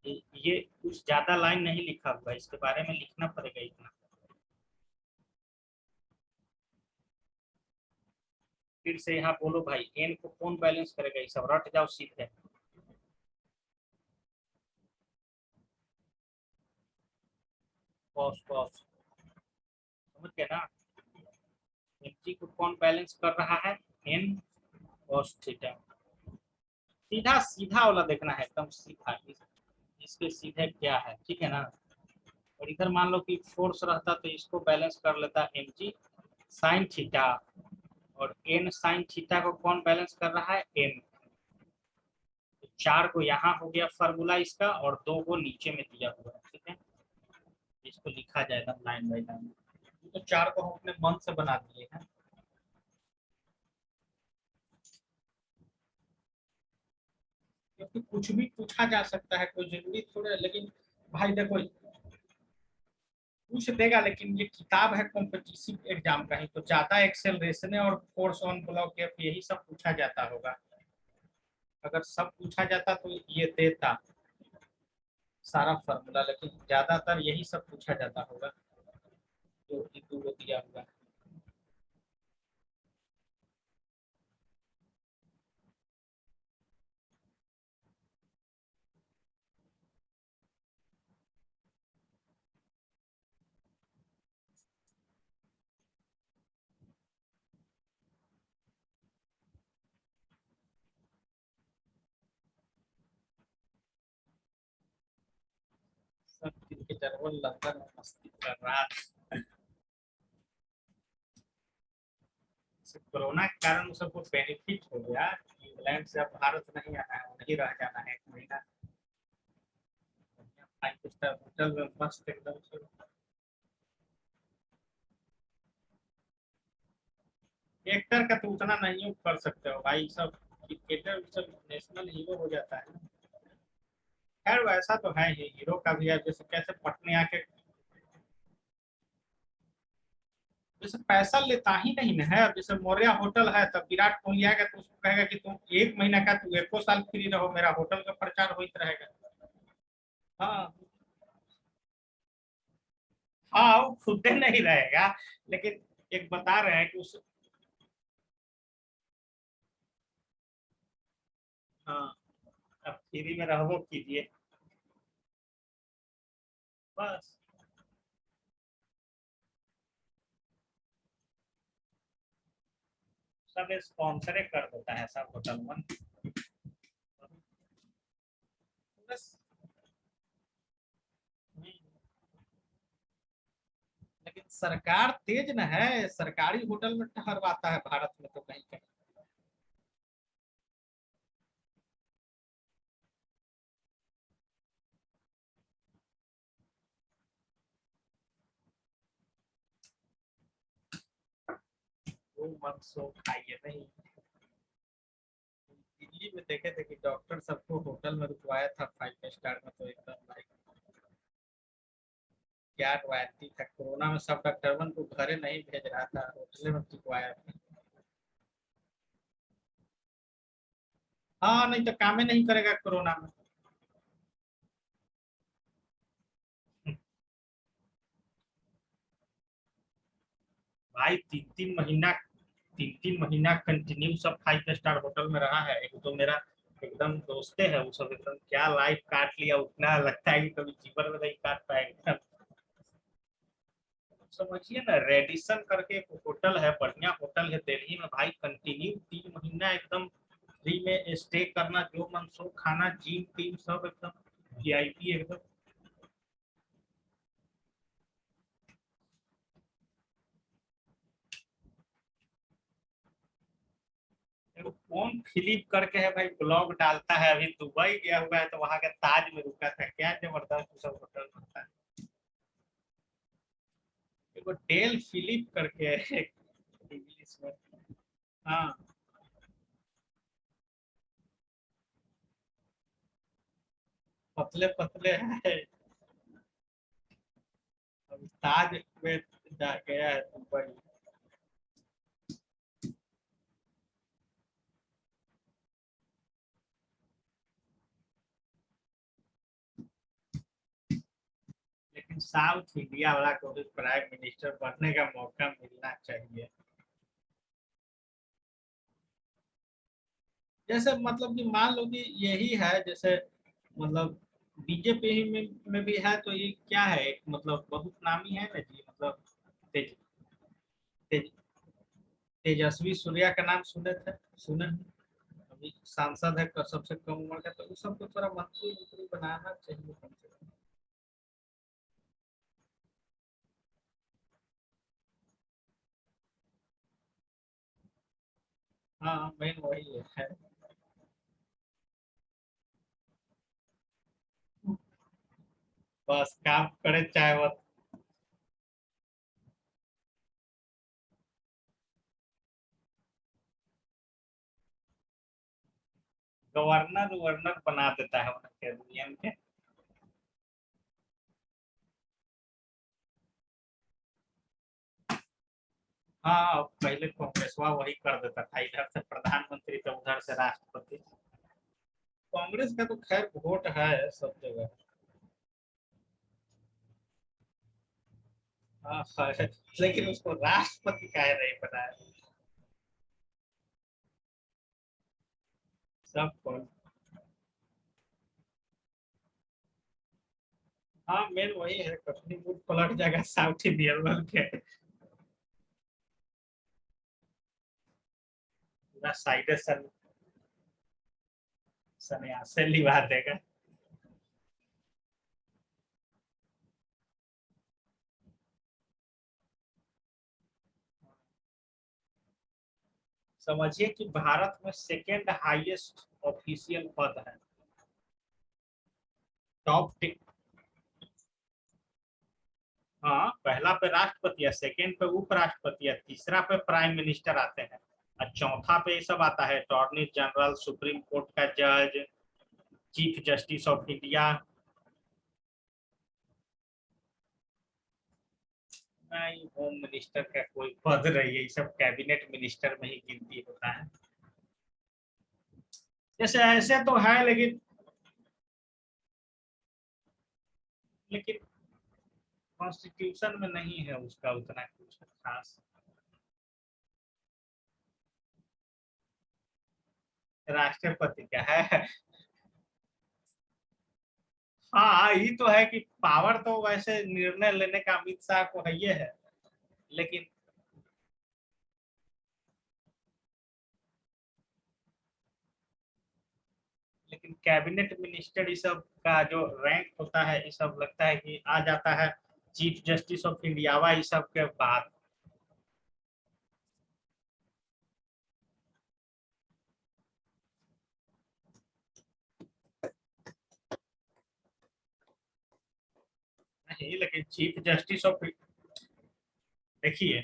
ये कुछ ज्यादा लाइन नहीं लिखा हुआ, इसके बारे में लिखना पड़ेगा इतना। फिर से यहाँ बोलो भाई एन को कौन बैलेंस करेगा, ये सब रट जाओ सीधे। कॉस कॉस, समझ गए ना। एमजी को कौन बैलेंस कर रहा है, एन कॉस थीटा। सीधा सीधा वाला देखना है, एकदम सीधा, इसके सीधे क्या है, ठीक है ना। और इधर मान लो कि फोर्स रहता तो इसको बैलेंस कर लेता mg sin थीटा, और n sin थीटा को कौन बैलेंस कर रहा है, m। तो 4 को यहाँ हो गया फार्मूला इसका, और 2 को नीचे में दिया हुआ है, ठीक है। इसको लिखा जाएगा लाइन बाय लाइन। तो 4 को हम अपने मन से बना दिए हैं। क्योंकि कुछ भी पूछा जा सकता है, कोई जरूरी थोड़ा। लेकिन भाई देखो, पूछ देगा, लेकिन ये किताब है कॉम्पिटिटिव एग्जाम का ही, तो ज्यादा एक्सेलरेशन और फोर्स ऑन ब्लॉक एफ यही सब पूछा जाता होगा। अगर सब पूछा जाता तो ये देता सारा फॉर्मूला, लेकिन ज्यादातर यही सब पूछा जाता होगा जो इंदू को दिया होगा। सब क्रिकेटर वो लंदन में मस्ती कर रहा है। कोरोना के कारण सबको बेनिफिट हो गया। इंग्लैंड से अब भारत नहीं आना है, वहीं रह जाना है 1 महीना। 5 स्टार होटल में मस्त एकदम से। एक्टर का तो उतना नहीं कर सकते हो भाई, सब क्रिकेटर सब नेशनल हीरो हो जाता है ना। खैर वैसा तो है ही, हीरो का भी है। जैसे कैसे पटने आके, जैसे पैसा लेता ही नहीं ना है। अब जैसे मौर्य होटल है, तब विराट कोहली आएगा तो उसको कहेगा कि तुम 1 महीना का, तू 1 साल फ्री रहो, मेरा होटल का प्रचार होता रहेगा। हाँ हाँ, वो खुद नहीं रहेगा, लेकिन एक बता रहे हैं कि उस। हाँ, अब फ्री में रहो कीजिए बस। सब स्पॉन्सरे कर देता है सब होटल में बस। लेकिन सरकार तेज न है, सरकारी होटल में ठहरवाता है भारत में तो कहीं कहीं। वो मत सो खाइए नहीं। दिल्ली में देखे थे कि डॉक्टर सबको होटल में रुकवाया था 5 स्टार में, तो एकदम भाई क्या रॉयल्टी था। कोरोना में सब डॉक्टर को घरे नहीं भेज रहा था, होटल में रुकवाया था। हाँ, नहीं तो काम ही नहीं करेगा कोरोना में। भाई 3 3 महीना, 3 3 महीना कंटिन्यू सब 5 स्टार होटल में रहा है। एक तो मेरा एकदम दोस्ते है, वो सब एकदम क्या लाइफ काट लिया, उतना लगता है कि कभी जीवन में नहीं काट पाएगा। समझिए ना, रेडिसन करके एक होटल है, बढ़िया होटल है दिल्ली में भाई, कंटिन्यू 3 महीना एकदम फ्री में स्टे करना, जो मन सो खाना, जिम टीम सब एकदम वीआईपी एकदम। देखो, कौन फिलिप करके है भाई, ब्लॉग डालता है, अभी दुबई गया हुआ है तो वहां के ताज में रुका था, क्या जबरदस्त सब होटल बनता है। देखो डेल फिलिप करके है इंग्लिश में। हाँ, पतले पतले है। अभी ताज में जा गया है दुबई। लेकिन साउथ इंडिया वाला को भी प्राइम मिनिस्टर बनने का मौका मिलना चाहिए। जैसे मतलब कि मान लो कि यही है, जैसे मतलब बीजेपी में भी है, तो ये क्या है, एक मतलब बहुत नामी है ना जी, मतलब तेज, तेज, तेजस्वी सूर्या का नाम सुने थे, सुने हैं? अभी सांसद है सबसे कम उम्र का, तो उस सबको थोड़ा मंत्री मंत्री बनाना चाहिए कम से कम। हाँ, मेन वही है। बस काम करे चाहे वो गवर्नर वर्नर बना देता है उनके यूनियन के। हाँ, पहले कांग्रेसवा वही कर देता था, इधर से प्रधानमंत्री तो उधर से राष्ट्रपति। कांग्रेस का तो खैर वोट है सब जगह। हाँ, लेकिन उसको राष्ट्रपति काहे नहीं बनाया सब कौन। हाँ, मेन वही है, कखनी बुट पलट जाएगा साउथ इंडियन बन के, पूरा साइड सन्यासे लिवा देगा। समझिए कि भारत में सेकेंड हाईएस्ट ऑफिशियल पद है। टॉप। हाँ, पहला पे राष्ट्रपति है, सेकेंड पे उपराष्ट्रपति है, तीसरा पे प्राइम मिनिस्टर आते हैं, और चौथा पे ये सब आता है, अटॉर्नी जनरल, सुप्रीम कोर्ट का जज, चीफ जस्टिस ऑफ इंडिया। नहीं, होम मिनिस्टर का कोई पद नहीं है, ये सब कैबिनेट मिनिस्टर में ही गिनती होता है। जैसे ऐसे तो है, लेकिन लेकिन कॉन्स्टिट्यूशन में नहीं है उसका उतना कुछ खास। राष्ट्रपति क्या है। हाँ, ये तो है कि पावर तो वैसे निर्णय लेने का अमित शाह को है, ये है, लेकिन लेकिन कैबिनेट मिनिस्टर ये सब का जो रैंक होता है, ये सब लगता है कि आ जाता है चीफ जस्टिस ऑफ इंडिया ये सब के बाद। नहीं, लेकिन चीफ जस्टिस ऑफ, देखिए,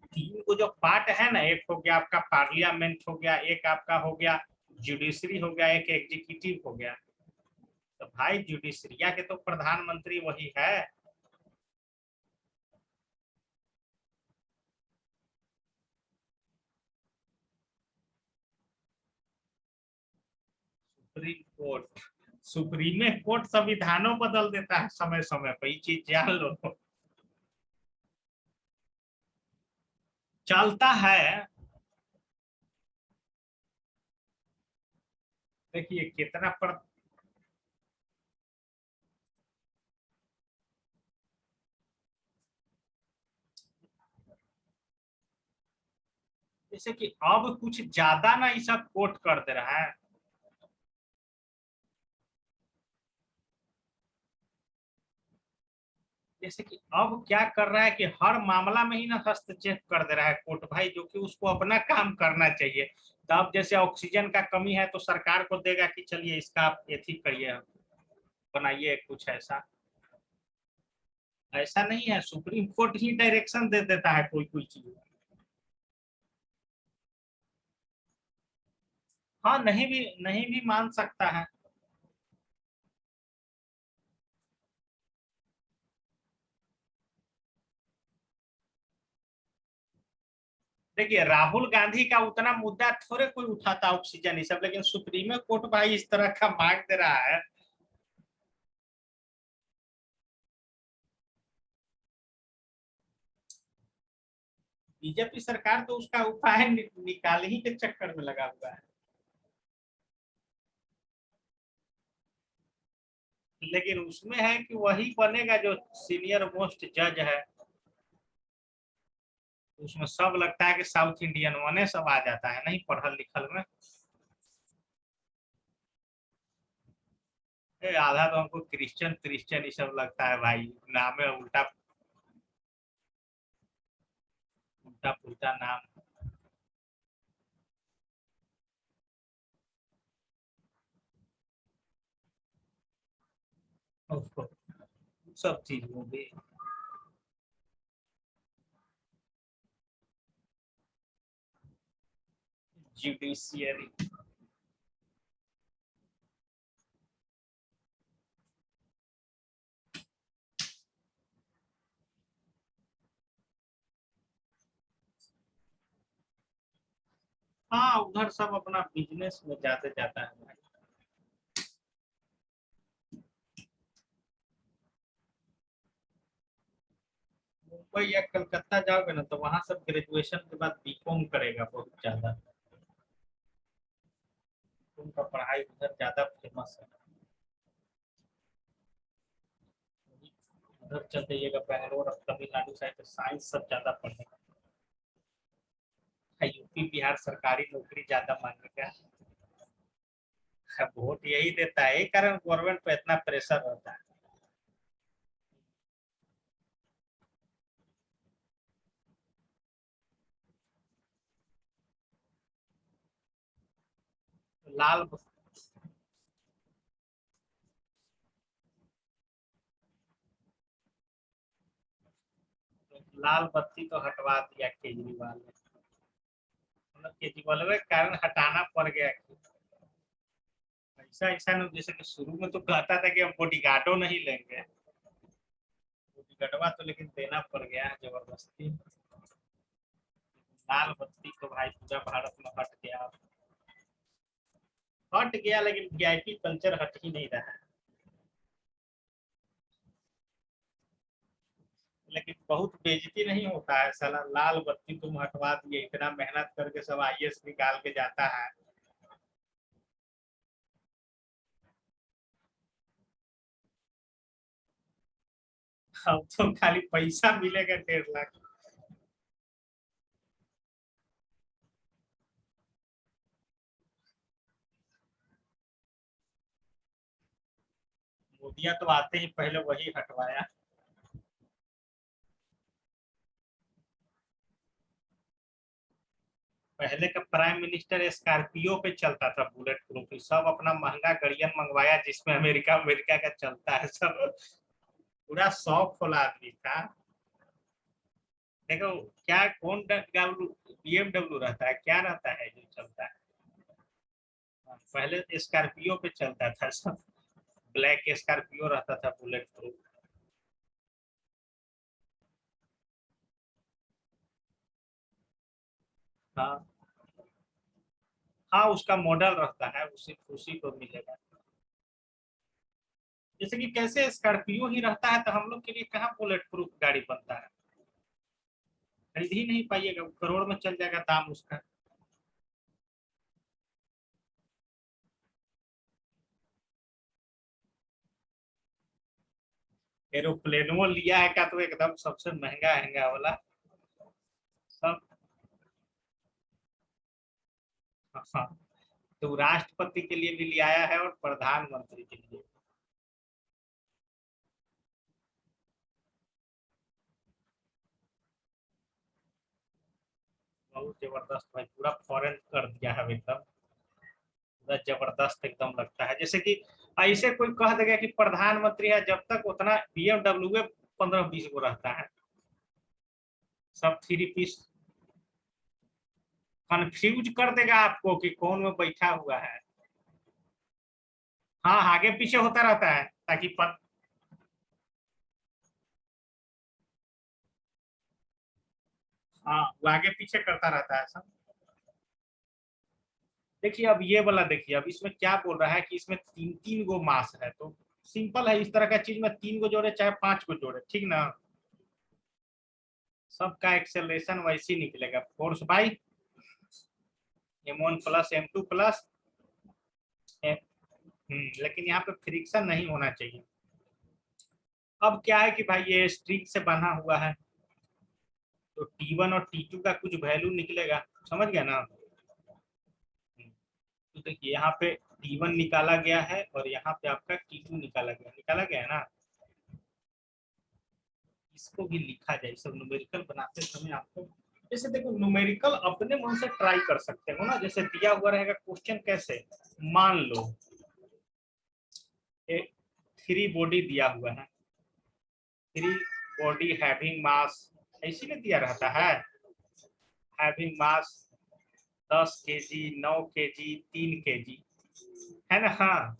तीन को जो पार्ट है ना, एक हो गया आपका पार्लियामेंट हो गया, एक आपका हो गया जुडिशरी हो गया, एक एग्जीक्यूटिव हो गया। तो भाई जुडिशरिया के तो प्रधानमंत्री वही है। सुप्रीम कोर्ट, सुप्रीमे कोर्ट संविधानों बदल देता है समय समय पर, ये चीज जान लो। चलता है। देखिए कितना जैसे कि अब कुछ ज्यादा ना ये सब कोट कर दे रहा है। जैसे कि अब क्या कर रहा है कि हर मामला में ही ना हस्तक्षेप कर दे रहा है कोर्ट भाई, जो कि उसको अपना काम करना चाहिए। तो अब जैसे ऑक्सीजन का कमी है तो सरकार को देगा कि चलिए इसका आप एथी करिए, बनाइए कुछ ऐसा। ऐसा नहीं है, सुप्रीम कोर्ट ही डायरेक्शन दे देता है कोई कोई चीज। हाँ, नहीं भी मान सकता है। देखिए राहुल गांधी का उतना मुद्दा थोड़े कोई उठाता ऑक्सीजन ये सब, लेकिन सुप्रीम कोर्ट भाई इस तरह का मांग दे रहा है। बीजेपी सरकार तो उसका उपाय निकाल ही के चक्कर में लगा हुआ है। लेकिन उसमें है कि वही बनेगा जो सीनियर मोस्ट जज है। उसमें सब लगता है कि साउथ इंडियन वने सब आ जाता है, नहीं पढ़ल लिखल में। आधा तो हमको क्रिश्चियन क्रिश्चियन ये सब लगता है भाई, नाम है उल्टा उल्टा पुल्टा नाम। सब चीज में भी। जुडिशियरी। हाँ उधर सब अपना बिजनेस में जाते जाता है भाई। मुंबई या कलकत्ता जाओगे ना तो वहां सब ग्रेजुएशन के बाद बीकॉम करेगा बहुत ज्यादा। उनका पढ़ाई उधर ज्यादा फेमस है। उधर चल जाइएगा बैंगलोर और तमिलनाडु साइड तो साइंस सब ज्यादा पढ़ेगा। यूपी बिहार सरकारी नौकरी ज्यादा मांगेगा। वोट यही देता है, यही कारण गवर्नमेंट पे इतना प्रेशर रहता है। लाल लाल बत्ती तो हटवा दिया केजरीवाल ने। मतलब केजरीवाल के कारण हटाना पड़ गया। ऐसा ऐसा नहीं, जैसे कि शुरू में तो कहता था कि हम बॉडीगार्डो नहीं लेंगे। बॉडीगार्डवा तो लेकिन देना पड़ गया है जबरदस्ती। लाल बत्ती तो भाई पूरा भारत में हट गया। हट गया लेकिन वीआईपी कल्चर हट ही नहीं रहा है। लेकिन बहुत बेइज्जती नहीं होता है साला, लाल बत्ती तुम हटवा दिए, इतना मेहनत करके सब आईएएस निकाल के जाता है। अब तो खाली पैसा मिलेगा 1.5 लाख। मोदिया तो आते ही पहले वही हटवाया। पहले का प्राइम मिनिस्टर स्कॉर्पियो पे चलता था, बुलेट प्रूफ, सब अपना महंगा गाड़ियां मंगवाया जिसमें अमेरिका अमेरिका का चलता है सब। पूरा शौक वाला आदमी था। देखो क्या कौन बीएमडब्ल्यू रहता है, क्या रहता है जो चलता है। पहले स्कॉर्पियो पे चलता था सब। ब्लैक स्कॉर्पियो रहता था बुलेट प्रूफ। हाँ हाँ उसका मॉडल रहता है, उसी उसी को मिलेगा। जैसे कि कैसे स्कॉर्पियो ही रहता है तो हम लोग के लिए कहाँ बुलेट प्रूफ गाड़ी बनता है। खरीद ही नहीं पाइएगा, करोड़ में चल जाएगा दाम उसका। एरोप्लेनो लिया है का तो एकदम सबसे महंगा महंगा वाला सब। हाँ, तो राष्ट्रपति के लिए भी ले आया है और प्रधानमंत्री के लिए। बहुत जबरदस्त भाई, पूरा फॉरेन कर दिया है एकदम। पूरा जबरदस्त एकदम लगता है, जैसे कि ऐसे कोई कह देगा कि प्रधानमंत्री है, जब तक उतना बीएमडब्ल्यू 15-20 को रहता है। सब थ्री पीस कंफ्यूज कर देगा आपको कि कौन में बैठा हुआ है। हाँ आगे पीछे होता रहता है ताकि हाँ वो आगे पीछे करता रहता है सब। देखिए अब ये वाला देखिए, अब इसमें क्या बोल रहा है कि इसमें 3-3 गो मास है, तो सिंपल है, इस तरह का चीज में 3 गो जोड़े चाहे 5 गो जोड़े, ठीक ना। सबका एक्सेलरेशन वैसे ही निकलेगा, force by m1 plus m2 plus. लेकिन यहाँ पे फ्रिक्शन नहीं होना चाहिए। अब क्या है कि भाई ये स्ट्रिंग से बना हुआ है, तो T1 और T2 का कुछ वैल्यू निकलेगा। समझ गया ना। तो देखिए यहाँ पे T1 निकाला गया है और यहाँ पे आपका T2 निकाला गया है ना। इसको भी लिखा जाए, सब न्यूमेरिकल बनाते समय आपको, जैसे देखो न्यूमेरिकल अपने मन से ट्राई कर सकते हो ना, जैसे दिया हुआ रहेगा क्वेश्चन कैसे। मान लो एक 3 बॉडी दिया हुआ है, 3 बॉडी हैविंग मास, ऐसी में दिया रहता है। Having mass 10 kg, 9 kg, 3 kg, है ना। हाँ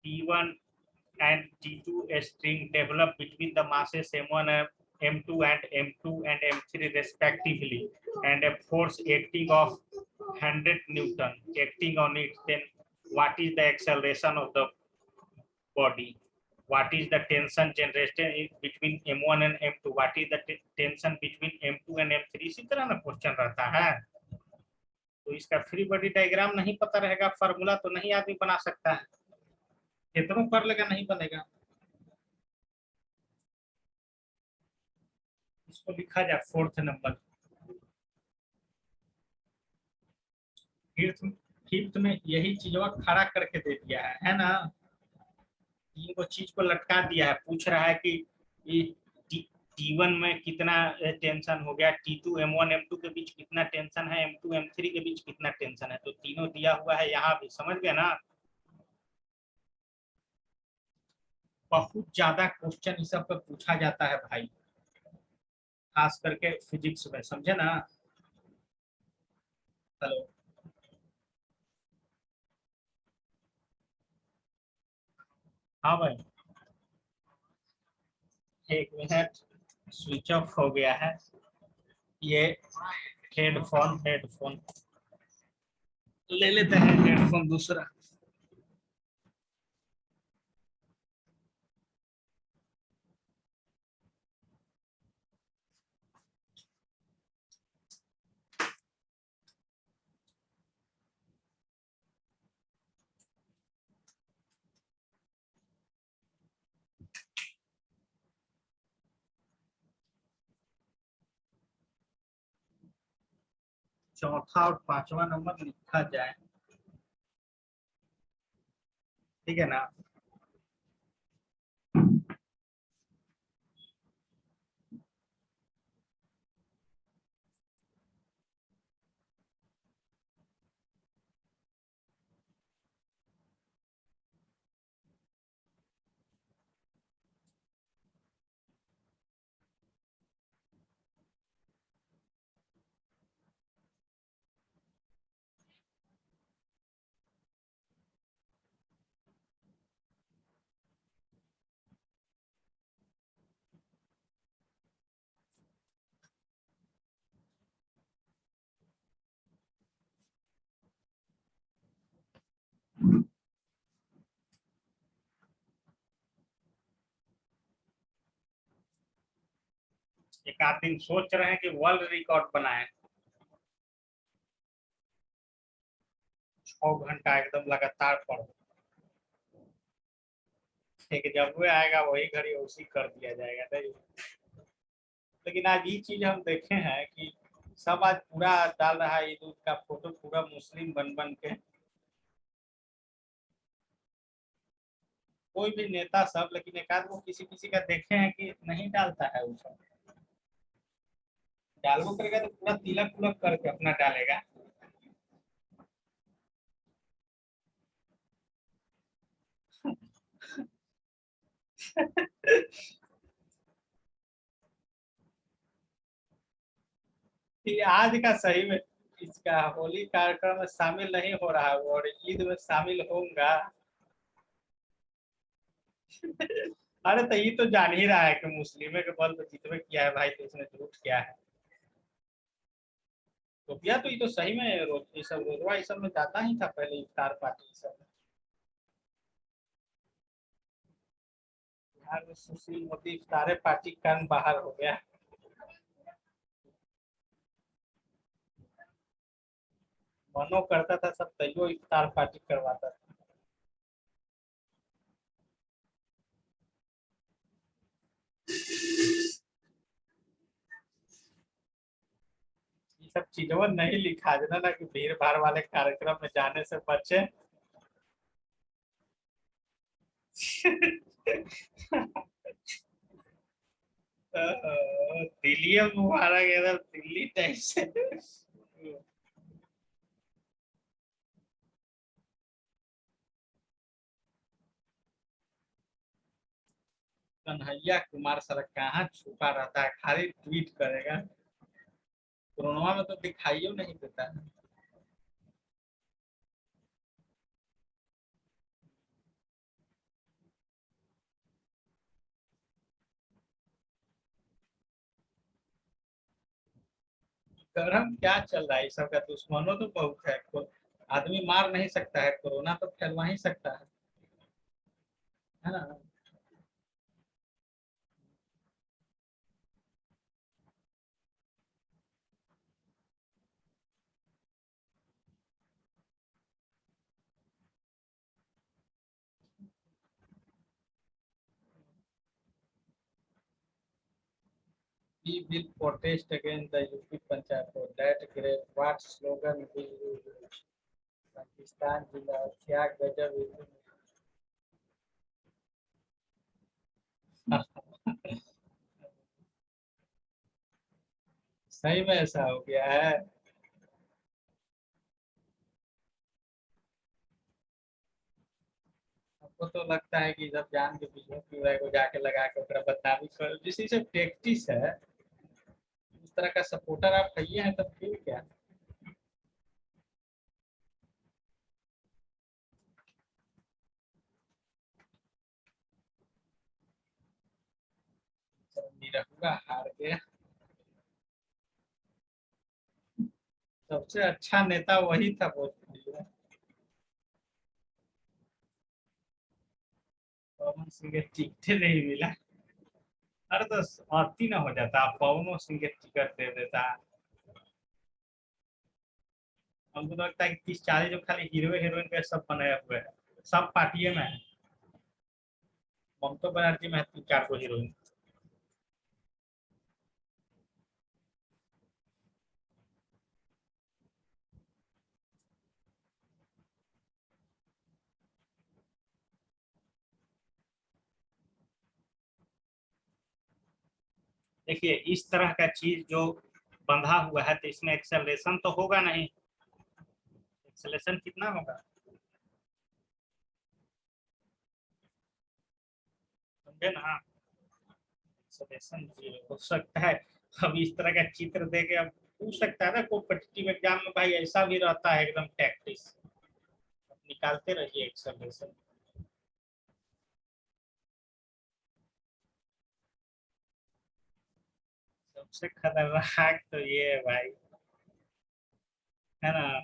T1 and T2 a string developed between the masses m1 and M2 and M2 and M3 respectively, and a force acting of 100 Newton acting on it, then what is the acceleration of the body? What is the tension generated between M1 and M2? What is the tension between M2 and M3? इसी तरह ना question रहता है। तो इसका free body diagram नहीं पता रहेगा, फार्मूला तो नहीं आदमी बना सकता है, कितनों कर लेगा नहीं बनेगा। इसको लिखा जाए 4th नंबर। फिफ्थ में यही चीज खड़ा करके दे दिया है ना, तीन को चीज को लटका दिया है। पूछ रहा है कि T1 में कितना टेंशन हो गया, T2 M1 M2 के बीच कितना टेंशन है, M2 M3 के बीच कितना टेंशन है, तो तीनों दिया हुआ है यहाँ भी, समझ गए ना। बहुत ज्यादा क्वेश्चन इस सब पे पूछा जाता है भाई, खास करके फिजिक्स में, समझे ना। हेलो, हाँ भाई, एक मिनट, स्विच ऑफ हो गया है ये। हेडफोन हेडफोन ले लेते हैं, हेडफोन दूसरा। चौथा और पांचवा नंबर लिखा जाए, ठीक है ना। एक आध दिन सोच रहे हैं कि वर्ल्ड रिकॉर्ड बनाए, 6 घंटा एकदम लगातार पढ़ो, ठीक है, जब वो आएगा वही घड़ी उसी कर दिया जाएगा नहीं। लेकिन आज ये चीज हम देखे हैं कि सब आज पूरा डाल रहा है ईद उद का फोटो, पूरा मुस्लिम बन बन के, कोई भी नेता सब, लेकिन एक आध वो किसी किसी का देखे हैं कि नहीं डालता है, वो सब डालबो करेगा तो पूरा तिलक उलक करके अपना डालेगा। कि आज का सही में इसका होली कार्यक्रम में शामिल नहीं हो रहा है और ईद में शामिल होऊंगा। अरे तो ये तो जान ही रहा है कि मुस्लिम के बल पे जितने किया है भाई, तो इसमें झूठ क्या है। तो भैया तो ये तो सही में रोज ये सब रोजवा ये सब में जाता ही था पहले, इफ्तार पार्टी सब में। बिहार में सुशील मोदी इफ्तार पार्टी कान बाहर हो गया। मनो करता था सब तैयो इफ्तार पार्टी करवाता था। ये सब चीजों नहीं लिखा देना ना कि भीड़ भाड़ वाले कार्यक्रम में जाने से बचे। दिल्ली मारा गया था, दिल्ली टाइप से। कन्हैया कुमार सर कहाँ छुपा रहता है, खाली ट्वीट करेगा, कोरोना में तो दिखाइयो नहीं देता है। गर्म क्या चल रहा है, इस सब का दुश्मनों तो बहुत है। आदमी मार नहीं सकता है, कोरोना तो फैलवा ही सकता है ना। We will protest against the UP Panchayat board. That great. What slogan will you use? Pakistan जिला क्या गजब। सही में ऐसा हो गया है। हमको तो लगता है कि जब जान के पीछे पूरा को जाके लगा के ओकरा बदनामी कर, जिस से प्रैक्टिस है, उस तरह का सपोर्टर आप कहिए हैं तब फिर क्या। निरहुआ हार गया। सबसे अच्छा नेता वही था भोजपुरी में। पवन सिंह के टिकट नहीं मिला। अरे तो अति ना हो जाता, पवनों सिंह के टिकट दे देता। हमको तो लगता है कि 30-40 जो खाली हीरो हीरोइन के सब बनाए हुए हैं, सब पार्टियों में है। ममता बनर्जी में है 3-4 को हीरोइन। देखिए इस तरह का चीज जो बंधा हुआ है तो इसमें एक्सेलरेशन तो होगा नहीं। एक्सेलरेशन कितना होगा, समझे ना। एक्सेलरेशन 0 हो सकता है। अब इस तरह का चित्र दे के अब पूछ सकता है ना कॉम्पिटिटिव एग्जाम में, भाई ऐसा भी रहता है एकदम टैक्टिस। निकालते रहिए एक्सेलरेशन। सबसे खतरनाक तो ये है भाई, है ना।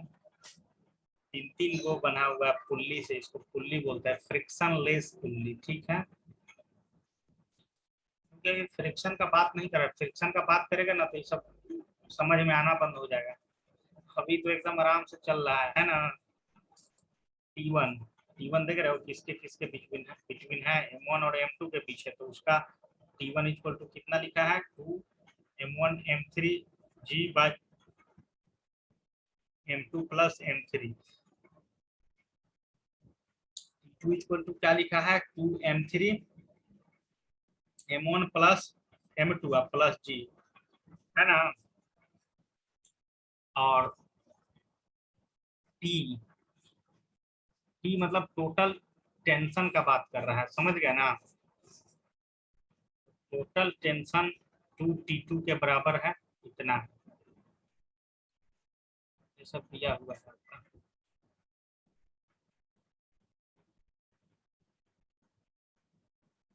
3-3 वो बना हुआ है पुल्ली से, इसको पुल्ली बोलते हैं, फ्रिक्शन लेस पुल्ली, ठीक है। क्योंकि फ्रिक्शन का बात नहीं कर रहा, फ्रिक्शन का बात करेगा ना तो ये सब समझ में आना बंद हो जाएगा। अभी तो एकदम आराम से चल रहा है ना। T1, T1 देख रहे हो किसके किसके बिटवीन है M1 और M2 के बीच है, तो उसका T1 इक्वल टू कितना लिखा है, 2 M1 M3 G/M2 plus M3। T2 equal to क्या लिखा है, 2M3 M1 plus M2 plus G, है ना। और T, T मतलब टोटल टेंशन का बात कर रहा है, समझ गया ना। टोटल टेंशन 2T2 के बराबर है, इतना ये सब दिया हुआ है।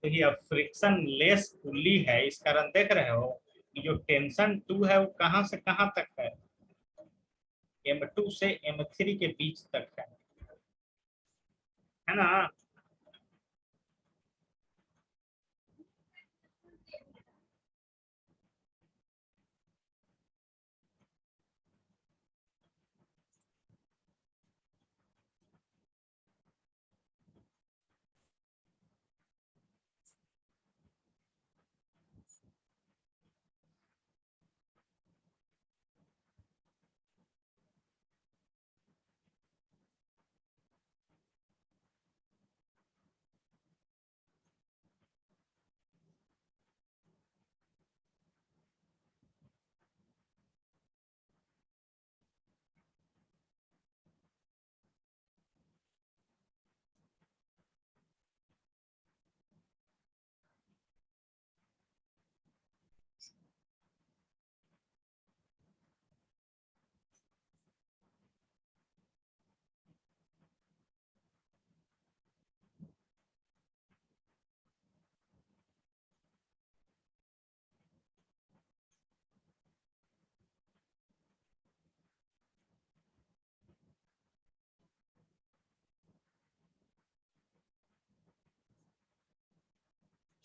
तो ये फ्रिक्शन लेस पुली है, इस कारण देख रहे हो कि जो टेंशन 2 है वो कहां से कहां तक है, M2 से M3 के बीच तक है ना।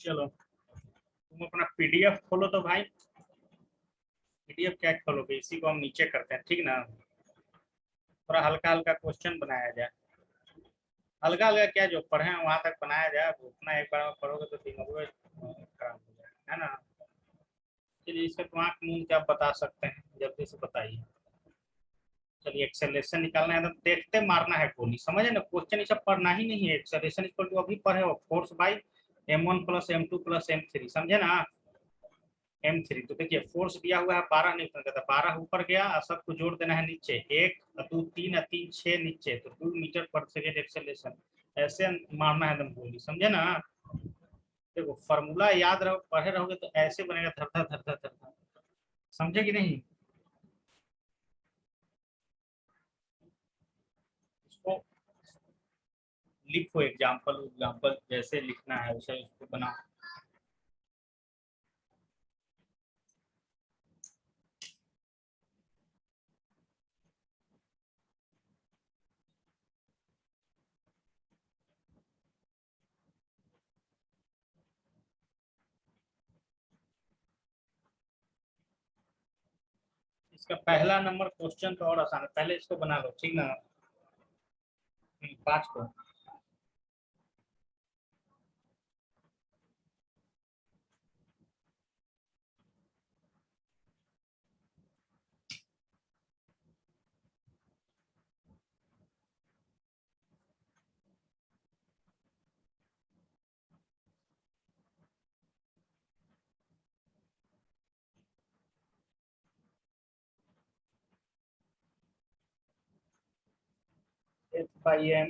चलो तुम अपना पीडीएफ खोलो तो भाई, पीडीएफ क्या खोलोगे, इसी को हम नीचे करते हैं, ठीक ना। थोड़ा हल्का हल्का क्वेश्चन बनाया जाए, हल्का हल्का क्या, जो पढ़े हैं वहां तक बनाया जाए, उतना एक बार में पढ़ोगे तो दिमाग में खराब हो जाएगा, है ना। चलिए इसका दिमाग मूल क्या बता सकते हैं, जल्दी से बताइए। चलिए एक्सेलरेशन निकालना है तो देखते मारना है गोली, समझे ना, क्वेश्चन ये सब पढ़ना ही नहीं है। एक्सेलरेशन इक्वल टू अभी पढ़े हो, force by m1 plus m2 plus m3, समझे ना। m3 तो देखिए फोर्स दिया हुआ है 12 न्यूटन का, 12 ऊपर गया और सबको जोड़ देना है नीचे, 1 2 3 3 6 नीचे, तो 2 मीटर पर सेकेंड एक्सेलरेशन, ऐसे मारना है एकदम गोली, समझे ना। देखो फॉर्मूला याद रहो, पढ़े रहोगे तो ऐसे बनेगा, धर धर धर धर धर, समझे कि नहीं। इसको लिखो, एग्जाम्पल एग्जाम्पल जैसे लिखना है उसे उसको बनाओ। इसका पहला नंबर क्वेश्चन तो और आसान है, पहले इसको बना लो, ठीक ना। 5 को एफ बाई एम,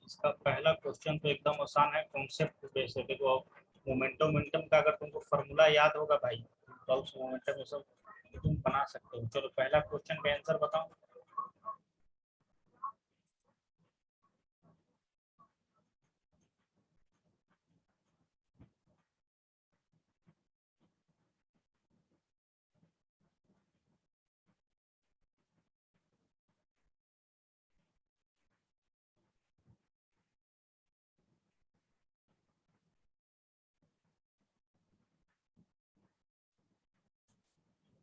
इसका पहला क्वेश्चन तो एकदम आसान है, कॉन्सेप्ट बेस है। देखो मोमेंटम का अगर तुमको फॉर्मूला याद होगा भाई, पल्स मोमेंटम ये सब तो तुम बना सकते हो। चलो पहला क्वेश्चन का आंसर बताओ।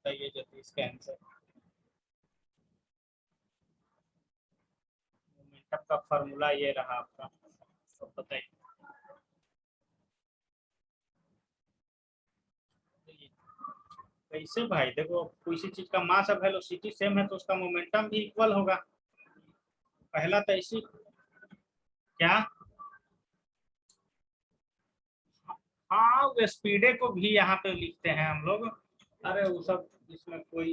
बताइए जल्दी इसका आंसर। मोमेंटम का फॉर्मूला ये रहा आपका, तो बताइए। कैसे भाई, देखो किसी चीज का मास और वेलोसिटी सेम है तो उसका मोमेंटम भी इक्वल होगा। पहला तो इसी, क्या। हाँ वो स्पीडे को भी यहाँ पे लिखते हैं हम लोग, अरे वो सब इसमें कोई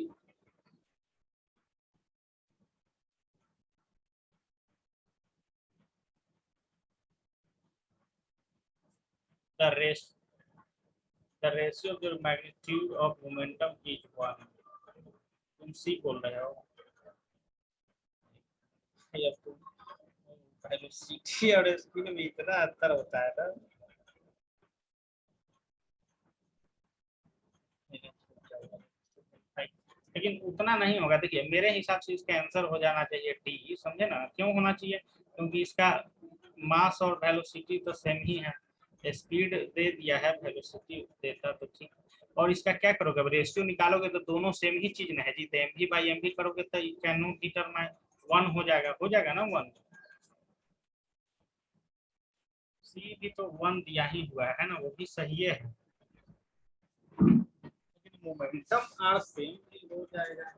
the race the ratio of the magnitude of momentum is 1, तुम सी बोल रहे हो या तुम, वेलोसिटी और स्पीड में इतना अंतर होता है ना। लेकिन उतना नहीं होगा, देखिए मेरे हिसाब से इसका आंसर हो जाना चाहिए डी, समझे ना। क्यों होना चाहिए, क्योंकि इसका मास और वेलोसिटी तो सेम ही है, स्पीड दे दिया है, वेलोसिटी देता तो ठीक। और इसका क्या करोगे, अब रेशियो निकालोगे तो दोनों सेम ही चीज ना है जी, तो एम भी बाई एम भी करोगे तो कैन नॉट डिटरमाइन 1 हो जाएगा ना 1। सी भी तो 1 दिया ही हुआ है ना, वो भी सही है, लेकिन मोमेंटम आर सेम ही हो जाएगा।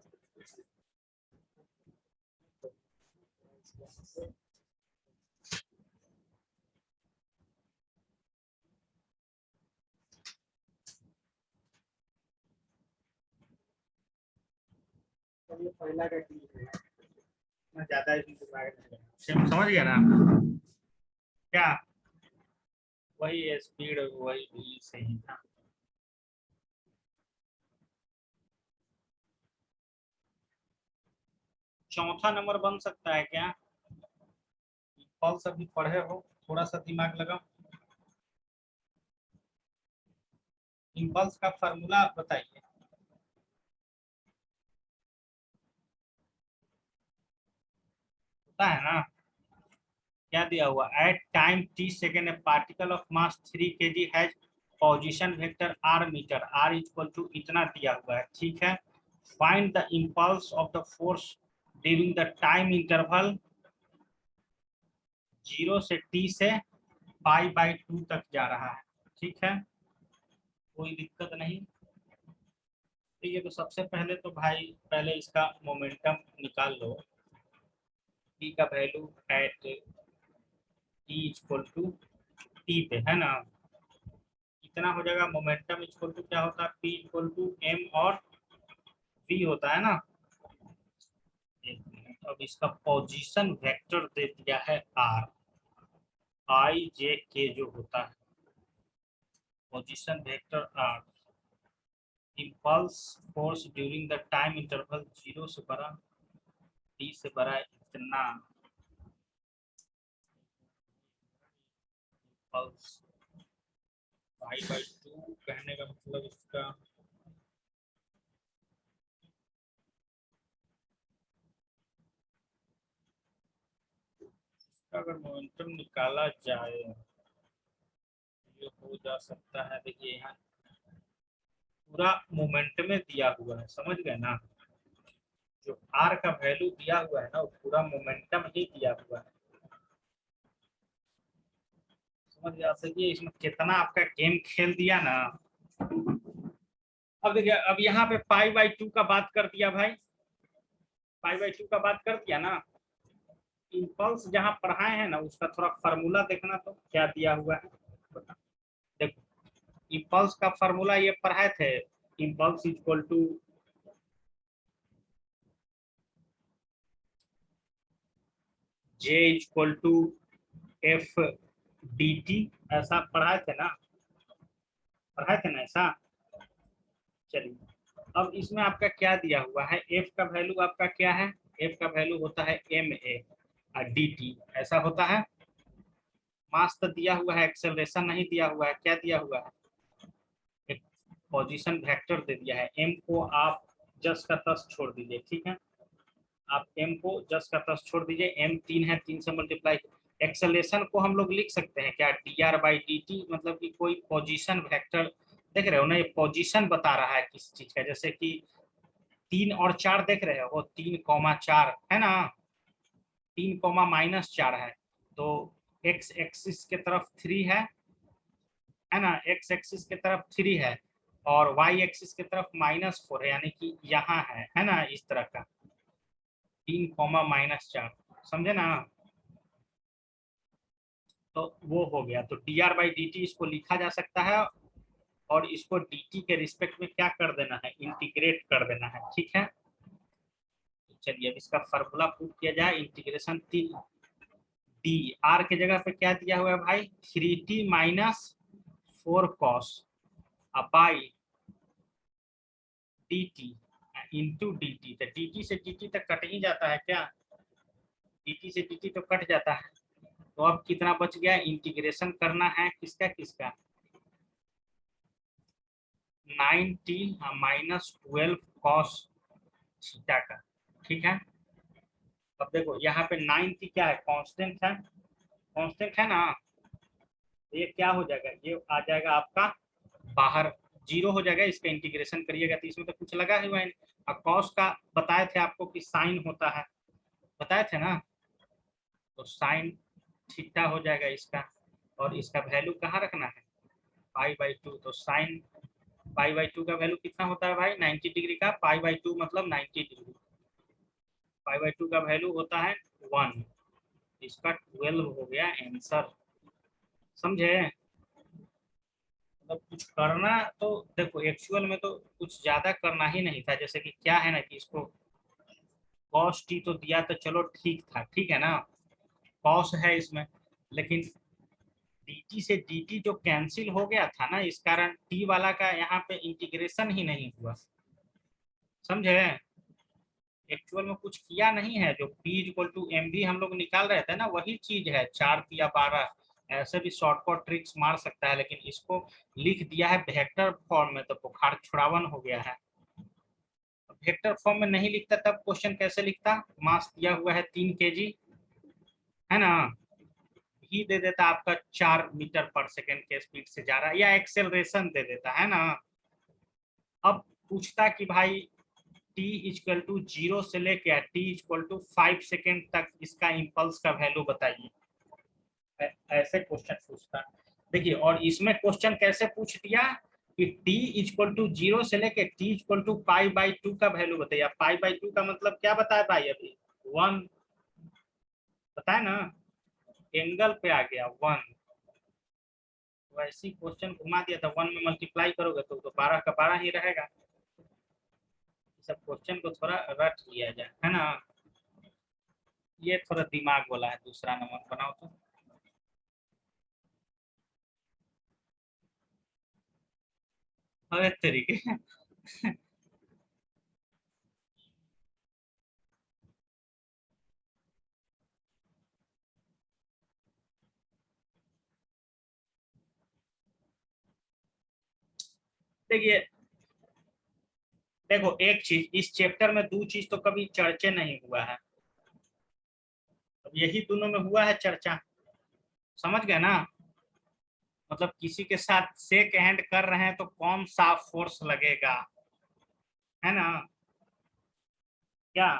चलिए पहला का क्लियर है, मैं ज्यादा इसमें दिमाग नहीं लगा। समझ गया ना, क्या वही स्पीड वही भी सही था। चौथा नंबर बन सकता है क्या, पल्स अभी पढ़े हो, थोड़ा सा दिमाग लगाओ। इम्पल्स का फार्मूला बताइए। पता है ना क्या दिया हुआ? At time t second a particle of mass 3 kg has position vector r metre, r equal to इतना दिया हुआ है, ठीक है। Find the impulse of the force during the time interval 0 से t से π/2 तक जा रहा है, ठीक है, कोई दिक्कत नहीं। ठीक है, तो सबसे पहले तो भाई पहले इसका मोमेंटम निकाल लो। p का value at t equal to t पे है ना, इतना हो जाएगा। मोमेंटम इक्वल टू क्या होता है? p इक्वल टू m और v होता है ना। एक मिनट, अब इसका पोजीशन वेक्टर दे दिया है r, i j k जो होता है position vector r। Impulse force during the time interval 0 से बड़ा t से बड़ा इतना इम्पल्स π/2 कहने का मतलब इसका अगर मोमेंटम निकाला जाए ये हो जा सकता है। देखिए यहाँ पूरा मोमेंटम में दिया हुआ है, समझ गए ना, जो आर का वैल्यू दिया हुआ है ना वो पूरा मोमेंटम ही दिया हुआ है, समझ जा सके इसमें कितना आपका गेम खेल दिया ना। अब देखिए, अब यहाँ पे π/2 का बात कर दिया भाई, π/2 का बात कर दिया ना। इम्पल्स जहाँ पढ़ाए हैं ना उसका थोड़ा फार्मूला देखना, तो क्या दिया हुआ है देखो। इम्पल्स का फार्मूला ये पढ़ाए थे, impulse equal to j equal to F D T, ऐसा पढ़ाए थे ना, पढ़ाए थे ना ऐसा। चलिए अब इसमें आपका क्या दिया हुआ है, f का वैल्यू आपका क्या है, f का वैल्यू होता है ma और dt, ऐसा होता है। मास तो दिया हुआ है, एक्सेलरेशन नहीं दिया हुआ है, क्या दिया हुआ है? एक पोजीशन वेक्टर दे दिया है। m को आप जस का तस छोड़ दीजिए, ठीक है, आप m को जस का तस छोड़ दीजिए, m 3 है, 3 से मल्टीप्लाई। एक्सेलरेशन को हम लोग लिख सकते हैं क्या, dr/dt, मतलब कि कोई पोजीशन वेक्टर, देख रहे हो ना, ये पोजीशन बता रहा है किस चीज का, जैसे कि 3 और 4 देख रहे हो, 3,4 है ना, 3,-4 है, तो x एक्सिस के तरफ 3 है ना, x एक्सिस के तरफ 3 है और y एक्सिस के तरफ -4 है, यानी कि यहाँ है ना, इस तरह का 3,-4, समझे ना। तो वो हो गया, तो dr/dt इसको लिखा जा सकता है और इसको dt के रिस्पेक्ट में क्या कर देना है, इंटीग्रेट कर देना है, ठीक है। तो चलिए अब इसका फार्मूला पुट किया जाए, इंटीग्रेशन डी, आर के जगह पे क्या दिया हुआ है भाई, 3t-4 cos by D T into D T, तो डी टी से डी टी तक कट ही जाता है क्या, डी टी से डी टी तो कट जाता है। तो अब कितना बच गया, इंटीग्रेशन करना है किसका किसका, 9t-12 cos थीटा का, ठीक है। अब देखो यहाँ पे 9t क्या है, कांस्टेंट है, कांस्टेंट है ना, तो ये क्या हो जाएगा, ये आ जाएगा आपका बाहर, 0 हो जाएगा। इसका इंटीग्रेशन करिएगा तो इसमें तो कुछ लगा हुआ है। और कॉस का बताए थे आपको कि साइन होता है, बताए थे ना, तो साइन थीटा हो जाएगा इसका, और इसका वैल्यू कहाँ रखना है, π/2, तो साइन π/2 का वैल्यू कितना होता है भाई, 90 डिग्री का, π/2 मतलब 90 डिग्री, π/2 का वैल्यू होता है 1, इसका 12 हो गया आंसर, समझे। मतलब कुछ करना, तो देखो एक्चुअल में तो कुछ ज्यादा करना ही नहीं था, जैसे कि क्या है ना कि इसको cos t तो दिया तो चलो ठीक था, ठीक है ना, cos है इसमें, लेकिन dt से dt जो कैंसिल हो गया था ना, इस कारण t वाला का यहाँ पे इंटीग्रेशन ही नहीं हुआ, समझे। एक्चुअल में कुछ किया नहीं है, जो p इक्वल टू एम भी हम लोग निकाल रहे थे ना, वही चीज है, 4 या 12 ऐसे भी शॉर्टकट ट्रिक्स मार सकता है, लेकिन इसको लिख दिया है वेक्टर फॉर्म में तो बुखार छुड़ावन हो गया है। वेक्टर फॉर्म में नहीं लिखता तब क्वेश्चन कैसे लिखता? मास दिया हुआ है 3 kg, है ना, ही दे देता आपका 4 मीटर पर सेकेंड के स्पीड से जा रहा है, या एक्सेलरेशन दे देता है ना। अब पूछता कि भाई t इक्वल टू 0 से लेके t इक्वल टू 5 सेकेंड तक इसका इम्पल्स का वैल्यू बताइए, ऐसे क्वेश्चन पूछता। देखिए, और इसमें क्वेश्चन कैसे पूछ दिया कि t इक्वल टू 0 से लेके t इक्वल टू π/2 का वैल्यू बताइए। π/2 का मतलब क्या बताया भाई? अभी 1 बताया ना, एंगल पे आ गया 1। वैसे क्वेश्चन घुमा दिया था, 1 में मल्टीप्लाई करोगे तो 12 का 12 ही रहेगा। सब क्वेश्चन को थोड़ा रट लिया जाए, है ना। ये थोड़ा दिमाग वाला है। दूसरा नंबर बनाओ तो। अरे तरीके देखिए, देखो एक चीज, इस चैप्टर में 2 चीज तो कभी चर्चा नहीं हुआ है, अब यही दोनों में हुआ है चर्चा। समझ गए ना? मतलब किसी के साथ शेक हैंड कर रहे हैं तो कौन सा फोर्स लगेगा, है ना। क्या,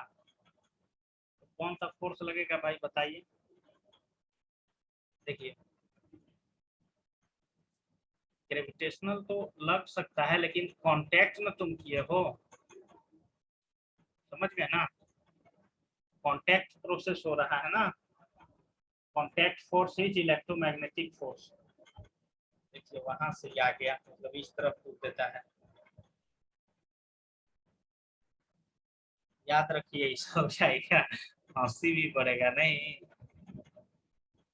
कौन सा फोर्स लगेगा भाई बताइए। देखिए, ग्रेविटेशनल तो लग सकता है, लेकिन कांटेक्ट में तुम किए हो, समझ गए ना। कांटेक्ट प्रोसेस हो रहा है ना। Contact force is electromagnetic force. देखिए वहां से आ गया, मतलब इस तरफ पूछ देता है। याद रखिए, ऐसा हो जाएगा, हंसी भी पड़ेगा नहीं।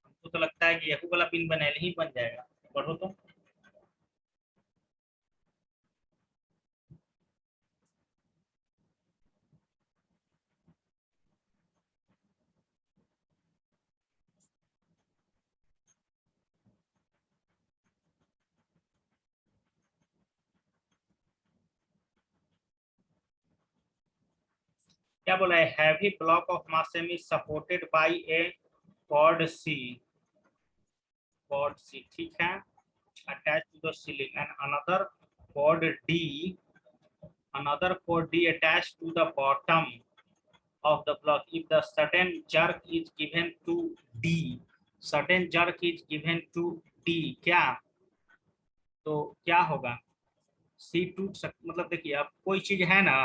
हमको तो लगता है कि यहू वाला पिन बनेल ही बन जाएगा। पढ़ो तो। क्या बोला है? Heavy block of mass M is supported by a cord C. Cord C, ठीक है, attached to the ceiling, and cord D, another cord D attached to the bottom of the block. If the sudden jerk is given to D, sudden jerk is given to D, क्या तो क्या होगा? सी टूट सक, मतलब देखिए, अब कोई चीज है ना,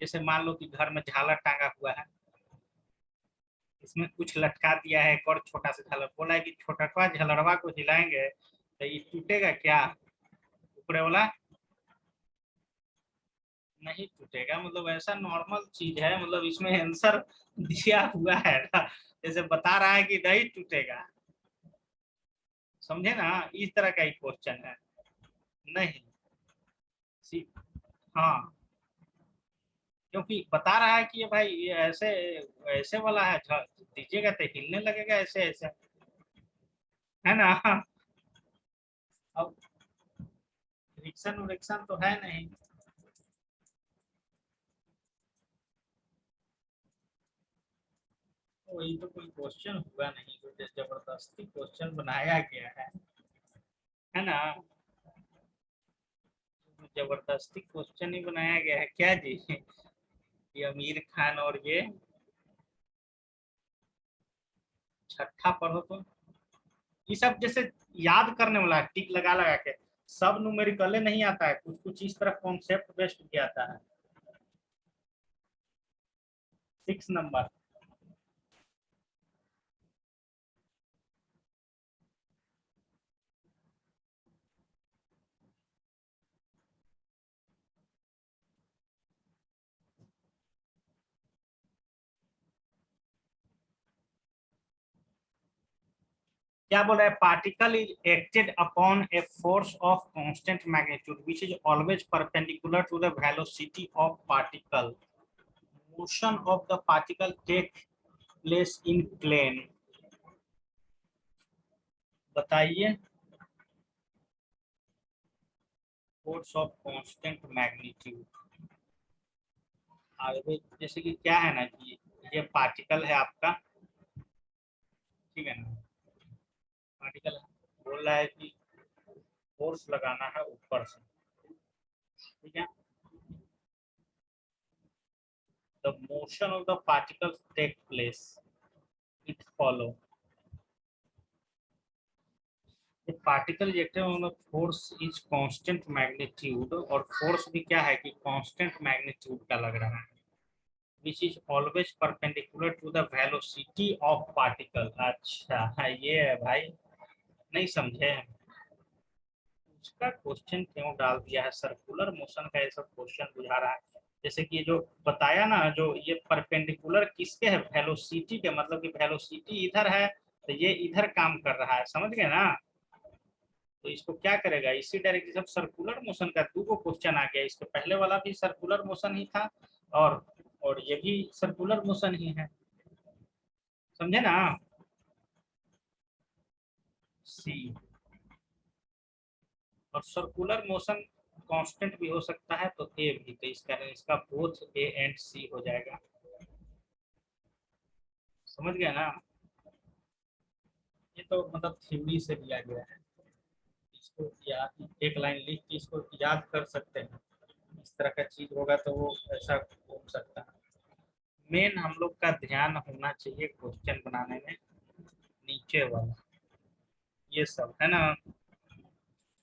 जैसे मान लो कि घर में झालर टांगा हुआ है, इसमें कुछ लटका दिया है एक और छोटा सा झालर, बोला है कि छोटा झालरवा को हिलाएंगे तो ये टूटेगा क्या? ऊपरे वाला नहीं टूटेगा, मतलब ऐसा नॉर्मल चीज है, मतलब इसमें आंसर दिया हुआ है ना, जैसे बता रहा है कि नहीं टूटेगा। समझे ना, इस तरह का ही क्वेश्चन है। नहीं, हाँ, क्योंकि बता रहा है कि ये भाई ये ऐसे ऐसे वाला है, दीजिएगा तो हिलने लगेगा ऐसे ऐसे, है ना। अब फ्रिक्शन उरिक्शन तो है नहीं। तो वही तो कोई क्वेश्चन हुआ नहीं, तो जबरदस्ती क्वेश्चन बनाया गया है ना। जबरदस्ती क्वेश्चन ही बनाया गया है क्या जी? ये आमिर खान और ये छठा पढ़ो तो। ये सब जैसे याद करने वाला है, टिक लगा लगा के, सब न्यूमेरिकल नहीं आता है, कुछ कुछ इस तरह कॉन्सेप्ट बेस्ड भी आता है। 6 नंबर। क्या बोल रहा है? Particle is acted upon a force of constant magnitude which is always perpendicular to the velocity of particle. Motion of the particle take place in plane. बताइए फोर्स ऑफ कांस्टेंट मैग्नीट्यूड। आगे जैसे कि क्या है ना कि ये पार्टिकल है आपका, ठीक है ना, पार्टिकल बोल रहा है कि फोर्स लगाना है ऊपर से, ठीक है। The motion of the particles take place, it follow particle reactor में फोर्स इज कांस्टेंट मैग्नीट्यूड, और फोर्स भी क्या है कि कांस्टेंट मैग्नीट्यूड का लग रहा है, which is always perpendicular to the velocity of particle. अच्छा ये है भाई, नहीं समझे, उसका क्वेश्चन क्यों डाल दिया है, सर्कुलर मोशन का ऐसा क्वेश्चन बुझा रहा है। जैसे कि जो बताया ना, जो ये परपेंडिकुलर किसके है, वेलोसिटी के, मतलब कि वेलोसिटी इधर है तो ये इधर काम कर रहा है, समझ गए ना। तो इसको क्या करेगा, इसी डायरेक्शन, सर्कुलर मोशन का दो क्वेश्चन आ गया, इसके पहले वाला भी सर्कुलर मोशन ही था और ये भी सर्कुलर मोशन ही है, समझे ना। सी, और सर्कुलर मोशन कांस्टेंट भी हो सकता है तो ए भी, तो इस कारण इसका बोथ ए एंड सी हो जाएगा, समझ गया ना। ये तो मतलब थ्योरी से दिया गया है, इसको याद, एक लाइन लिख के इसको याद कर सकते हैं, इस तरह का चीज होगा तो वो ऐसा हो सकता है। मेन हम लोग का ध्यान होना चाहिए क्वेश्चन बनाने में नीचे वाला, ये सब है ना,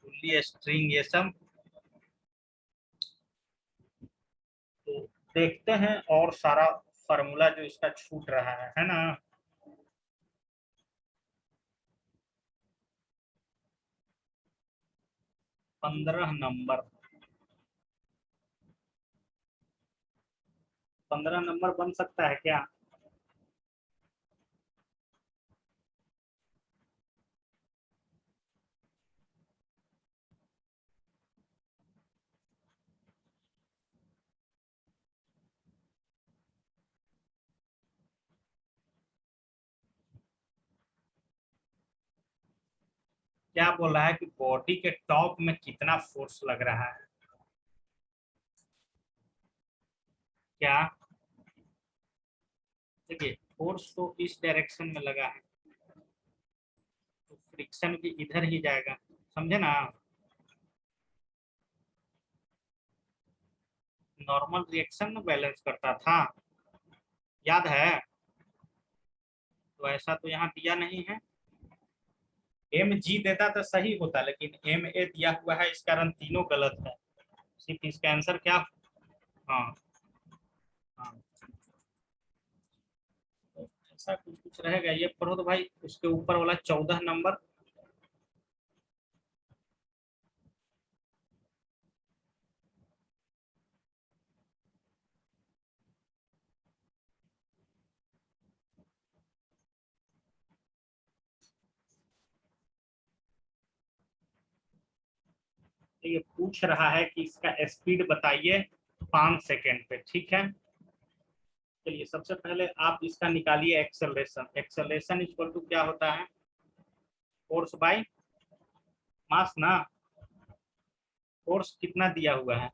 पुली स्ट्रिंग ये सब। तो देखते हैं और सारा फार्मूला जो इसका छूट रहा है ना। 15 नंबर, 15 नंबर बन सकता है क्या। क्या बोल रहा है कि बॉडी के टॉप में कितना फोर्स लग रहा है, क्या। देखिए फोर्स तो इस डायरेक्शन में लगा है, तो फ्रिक्शन भी इधर ही जाएगा, समझे ना। नॉर्मल रिएक्शन में बैलेंस करता था, याद है। तो ऐसा तो यहाँ दिया नहीं है, एम जी देता तो सही होता, लेकिन एम ए दिया हुआ है, इस कारण तीनों गलत है, सिर्फ इसका आंसर क्या। हाँ हाँ, तो ऐसा कुछ कुछ रहेगा, ये पढ़ो तो भाई, उसके ऊपर वाला 14 नंबर। तो ये पूछ रहा है कि इसका स्पीड बताइए 5 सेकेंड पे, ठीक है। चलिए सबसे पहले आप इसका निकालिए एक्सेलरेशन, एक्सेलरेशन इक्वल टू क्या होता है, फोर्स बाय मास ना। फोर्स कितना दिया हुआ है,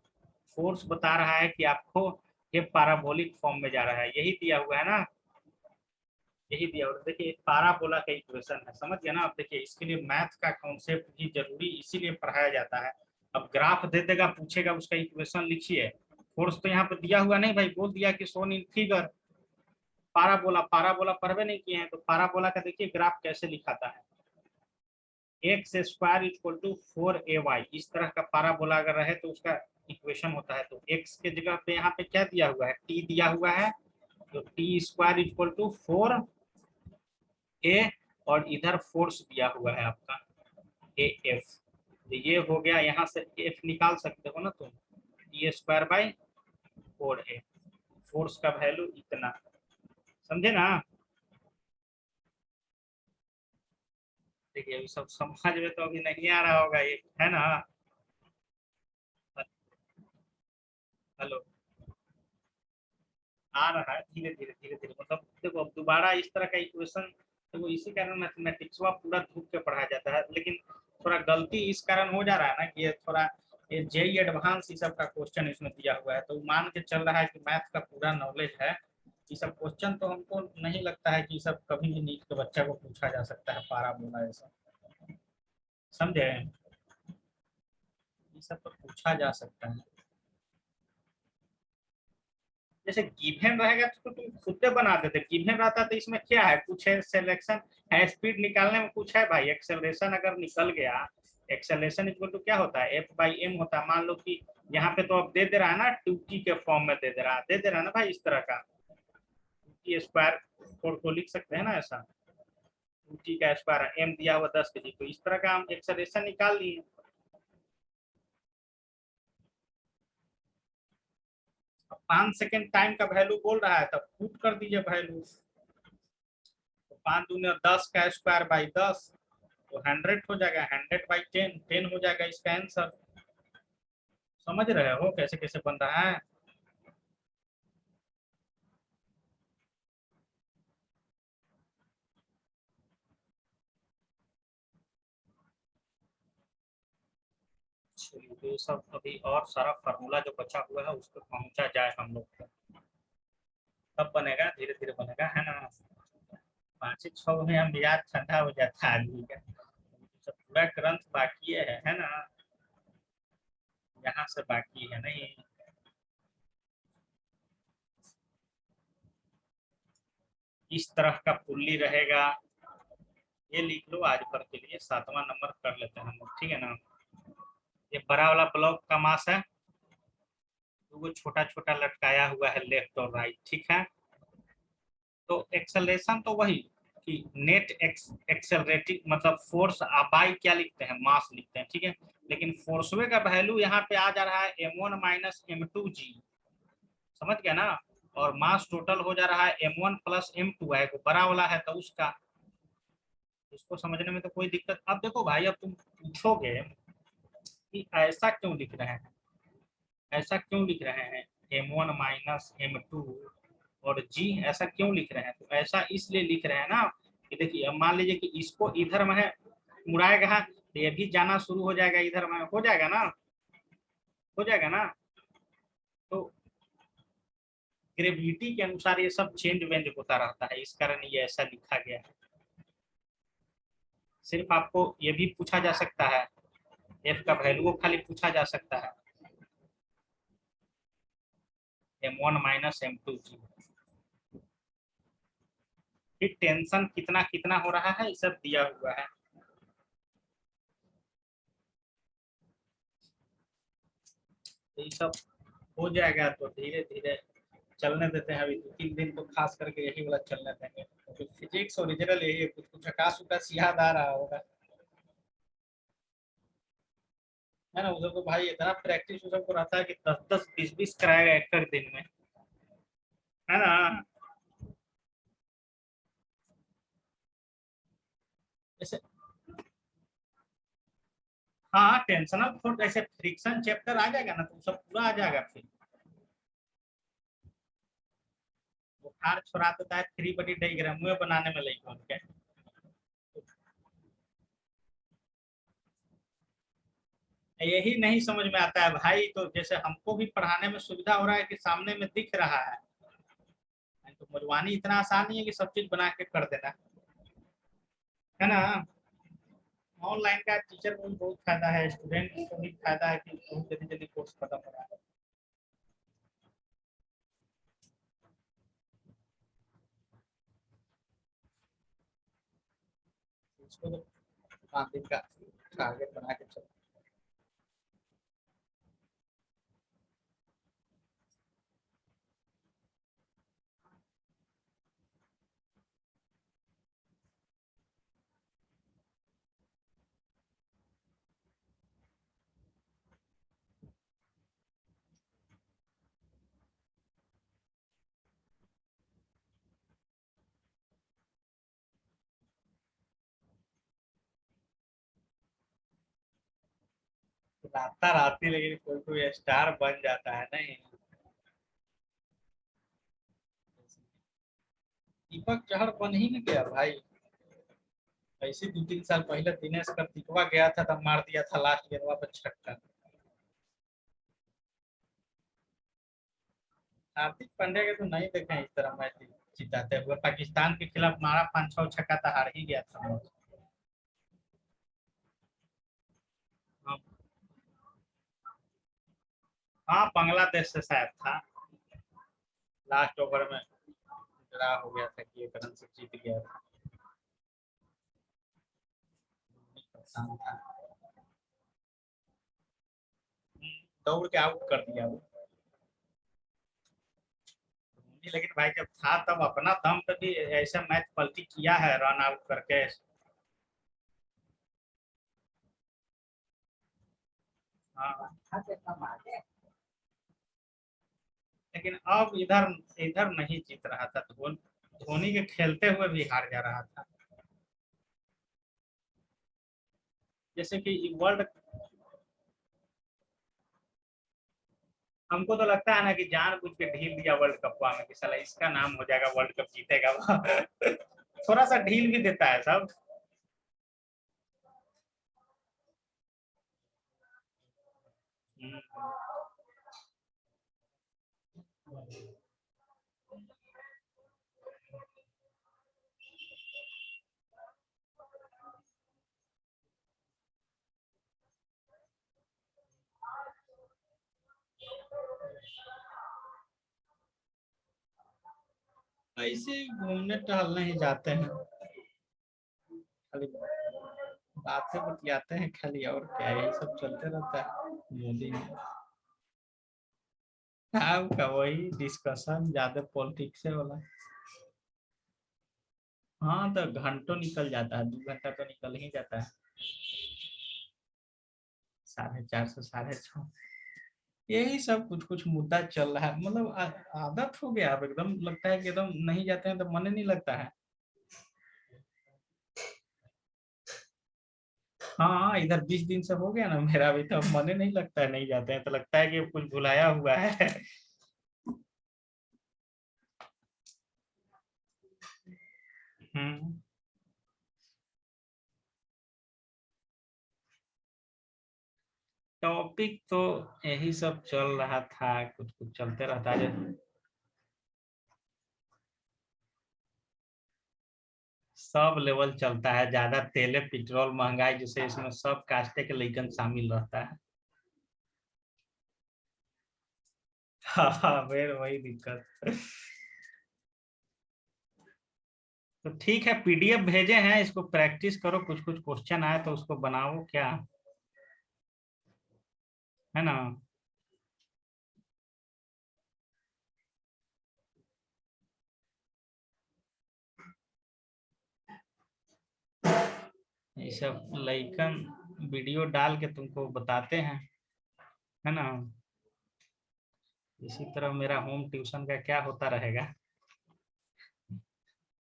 फोर्स बता रहा है कि आपको ये पैराबोलिक फॉर्म में जा रहा है, यही दिया हुआ है ना, यही दिया हुआ है। देखिए पाराबोला का इक्वेशन है, समझ गया ना। अब देखिए इसके लिए मैथ का कॉन्सेप्ट भी जरूरी इसीलिए पढ़ाया जाता है। अब ग्राफ दे देगा, पूछेगा उसका इक्वेशन लिखिए, फोर्स तो यहाँ पर दिया हुआ नहीं भाई, बोल दिया कि shown in figure. Parabola, parabola पढ़वे नहीं किए हैं तो पाराबोला का देखिए ग्राफ कैसे लिखाता है, x square equal to 4ay, इस तरह का पाराबोला अगर रहे तो उसका इक्वेशन होता है। तो एक्स के जगह पे यहाँ पे क्या दिया हुआ है, टी दिया हुआ है, तो T square equal to 4a, और इधर फोर्स दिया हुआ है आपका ए एफ, तो ये हो गया, यहाँ से एफ निकाल सकते हो ना तुम, T square by 4a, force का वैल्यू इतना, समझे ना। देखिए अभी सब समझ में तो अभी नहीं आ रहा होगा ये, है ना। हेलो, आ रहा है धीरे धीरे धीरे धीरे, मतलब देखो अब दोबारा इस तरह का इक्वेशन तो वो इसी कारण मैथमेटिक्स वा पूरा धूप के पढ़ाया जाता है, लेकिन थोड़ा गलती इस कारण हो जा रहा है ना कि ये थोड़ा ये जेई एडवांस ये सब का क्वेश्चन इसमें दिया हुआ है, तो मान के चल रहा है कि मैथ का पूरा नॉलेज है। ये सब क्वेश्चन तो हमको नहीं लगता है कि ये सब कभी भी नीट के बच्चा को पूछा जा सकता है, पारा बोला ऐसा, समझे? ये सब तो पूछा जा सकता है। जैसे गिवन रहेगा तो तुम खुद से बना देते, गिवन रहता तो इसमें क्या है, कुछ है सिलेक्शन है, स्पीड निकालने में कुछ है भाई, एक्सेलरेशन अगर निकल गया, एक्सेलरेशन इक्वल टू क्या होता है, एफ बाई एम होता है। मान लो कि यहाँ पे तो अब दे दे रहा है ना, 2t के फॉर्म में दे दे रहा है ना भाई, इस तरह का 2t स्क्वायर को लिख सकते हैं ना ऐसा, 2t का स्क्वायर, एम दिया हुआ 10 के जी, तो इस तरह का हम एक्सेलरेशन निकाल लिए। 5 सेकेंड टाइम का वैल्यू बोल रहा है, तब पुट कर दीजिए वैल्यू, तो 5 दूनी 10 का स्क्वायर बाई 10 तो 100 हो जाएगा, 100/10 10 हो जाएगा इसका आंसर। समझ रहे हो कैसे कैसे बन रहा है? चलिए, तो ये सब अभी और सारा फार्मूला जो बचा हुआ है उस पर पहुंचा जाए हम लोग को, तब बनेगा, धीरे धीरे बनेगा, है ना? 5 से 6 में हम याद ठंडा हो जाता है आदमी का, सब पूरा ग्रंथ बाकी है ना? यहाँ से बाकी है नहीं। इस तरह का पुल्ली रहेगा, ये लिख लो आज भर के लिए, 7वां नंबर कर लेते हैं हम लोग, ठीक है ना? ये बड़ा वाला ब्लॉक का मास है, वो छोटा छोटा लटकाया हुआ है लेफ्ट और राइट, ठीक है? तो एक्सेलरेशन तो वही कि नेट एक्सेलरेटिंग मतलब फोर्स बाई क्या लिखते हैं, मास लिखते हैं, ठीक है? लेकिन फोर्सवे का वैल्यू यहाँ पे आ जा रहा है m1 माइनस m2g, समझ गया ना? और मास टोटल हो जा रहा है m1 प्लस m2 है, वो बड़ा वाला है तो उसका, इसको समझने में तो कोई दिक्कत। अब देखो भाई, अब तुम पूछोगे कि ऐसा क्यों लिख रहे हैं, ऐसा क्यों लिख रहे हैं, m1 माइनस m2 और g ऐसा क्यों लिख रहे हैं? तो ऐसा इसलिए लिख रहे हैं ना कि देखिए, अब मान लीजिए कि इसको इधर में है मुड़ाएगा, तो ये भी जाना शुरू हो जाएगा इधर में, हो जाएगा ना, हो जाएगा ना? तो ग्रेविटी के अनुसार ये सब चेंज वेंज होता रहता है, इस कारण ये ऐसा लिखा गया है। सिर्फ आपको ये भी पूछा जा सकता है, एफ का वैल्यू खाली पूछा जा सकता है, m1 माइनस m2g। फिर टेंशन कितना कितना हो रहा है ये सब दिया हुआ है। तो ये सब हो जाएगा, तो धीरे धीरे चलने देते हैं, अभी 2-3 दिन तो खास करके यही वाला चलने देंगे, तो फिजिक्स ओरिजिनल यही है, कुछ कुछ आकाश उकाश याद आ रहा होगा, है ना? उधर तो भाई इतना प्रैक्टिस उस सबको रहता है कि 10-10 20-20 कराएगा एक कर दिन में, है ना? जैसे हाँ, टेंशनल फोर्स ऐसे फ्रिक्शन चैप्टर आ जाएगा ना तो सब पूरा आ जाएगा। फिर बुखार छोड़ा देता है, 3 बड़ी डायग्राम बनाने में लगी उनके, यही नहीं समझ में आता है भाई। तो जैसे हमको भी पढ़ाने में सुविधा हो रहा है कि सामने में दिख रहा है, तो मजवानी इतना आसान नहीं है कि सब चीज बना के कर देना, है ना? ऑनलाइन का टीचर को भी बहुत फायदा है, स्टूडेंट को भी फायदा है कि बहुत जल्दी जल्दी कोर्स खत्म हो रहा है। इसको तो 5 दिन का टारगेट बना के चलो। राता राती लेकिन कोई कोई स्टार बन जाता है नहीं? दीपक चहर बन ही नहीं गया भाई। ऐसे 2-3 साल पहले दिनेश कार्तिकवा गया था तब मार दिया था लास्ट गेंदवा पर छक्का। हार्दिक पांड्या के तो नहीं देखे इस तरह मैच जिताते हुए। पाकिस्तान के खिलाफ मारा 5-6 छक्का तो हार ही गया था। हाँ, हाँ, बांग्लादेश से शायद था। लास्ट ओवर में ड्रा हो गया था कि 1 रन से जीत गया था। नुकसान था। दौड़ के आउट कर दिया वो। लेकिन भाई जब था तब अपना दम पे भी ऐसा मैच पलटी किया है रन आउट करके। हाँ, लेकिन अब इधर इधर नहीं जीत रहा था। धोनी के खेलते हुए भी हार जा रहा था। जैसे कि वर्ल्ड, हमको तो लगता है ना कि जानबूझ के ढील दिया वर्ल्ड कप में कि साला इसका नाम हो जाएगा वर्ल्ड कप जीतेगा। थोड़ा सा ढील भी देता है सब। ऐसे घूमने टहलने ही जाते हैं, खाली बातें बतियाते हैं खाली, और क्या यही सब चलते रहता है मोदी में। आपका वही डिस्कशन ज्यादा पॉलिटिक्स से वाला। हाँ तो घंटों निकल जाता है, 2 घंटा तो निकल ही जाता है। 4:30 से 6:30 यही सब कुछ कुछ मुद्दा चल रहा है। मतलब आदत हो गया अब, एकदम लगता है कि एकदम नहीं जाते हैं तो मन ही नहीं लगता है। हाँ, इधर 20 दिन से हो गया ना मेरा, अभी तो मन ही नहीं लगता है, नहीं जाते हैं तो लगता है कि कुछ भुलाया हुआ है। हम्म। टॉपिक तो यही सब चल रहा था, कुछ कुछ चलते रहता है। सब लेवल चलता है, ज्यादा तेले पेट्रोल महंगाई जैसे इसमें सब कास्टे के लेकिन शामिल रहता है। हाँ, फिर वही दिक्कत। तो ठीक है, पीडीएफ भेजे हैं, इसको प्रैक्टिस करो, कुछ कुछ क्वेश्चन आए तो उसको बनाओ क्या, है ना। ये सब लइकन वीडियो डाल के तुमको बताते हैं, है ना। इसी तरह मेरा होम ट्यूशन का क्या होता रहेगा,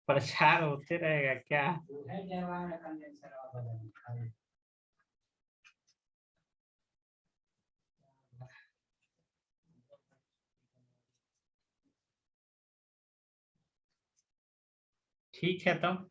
प्रचार होते रहेगा क्या। ठीक है तब।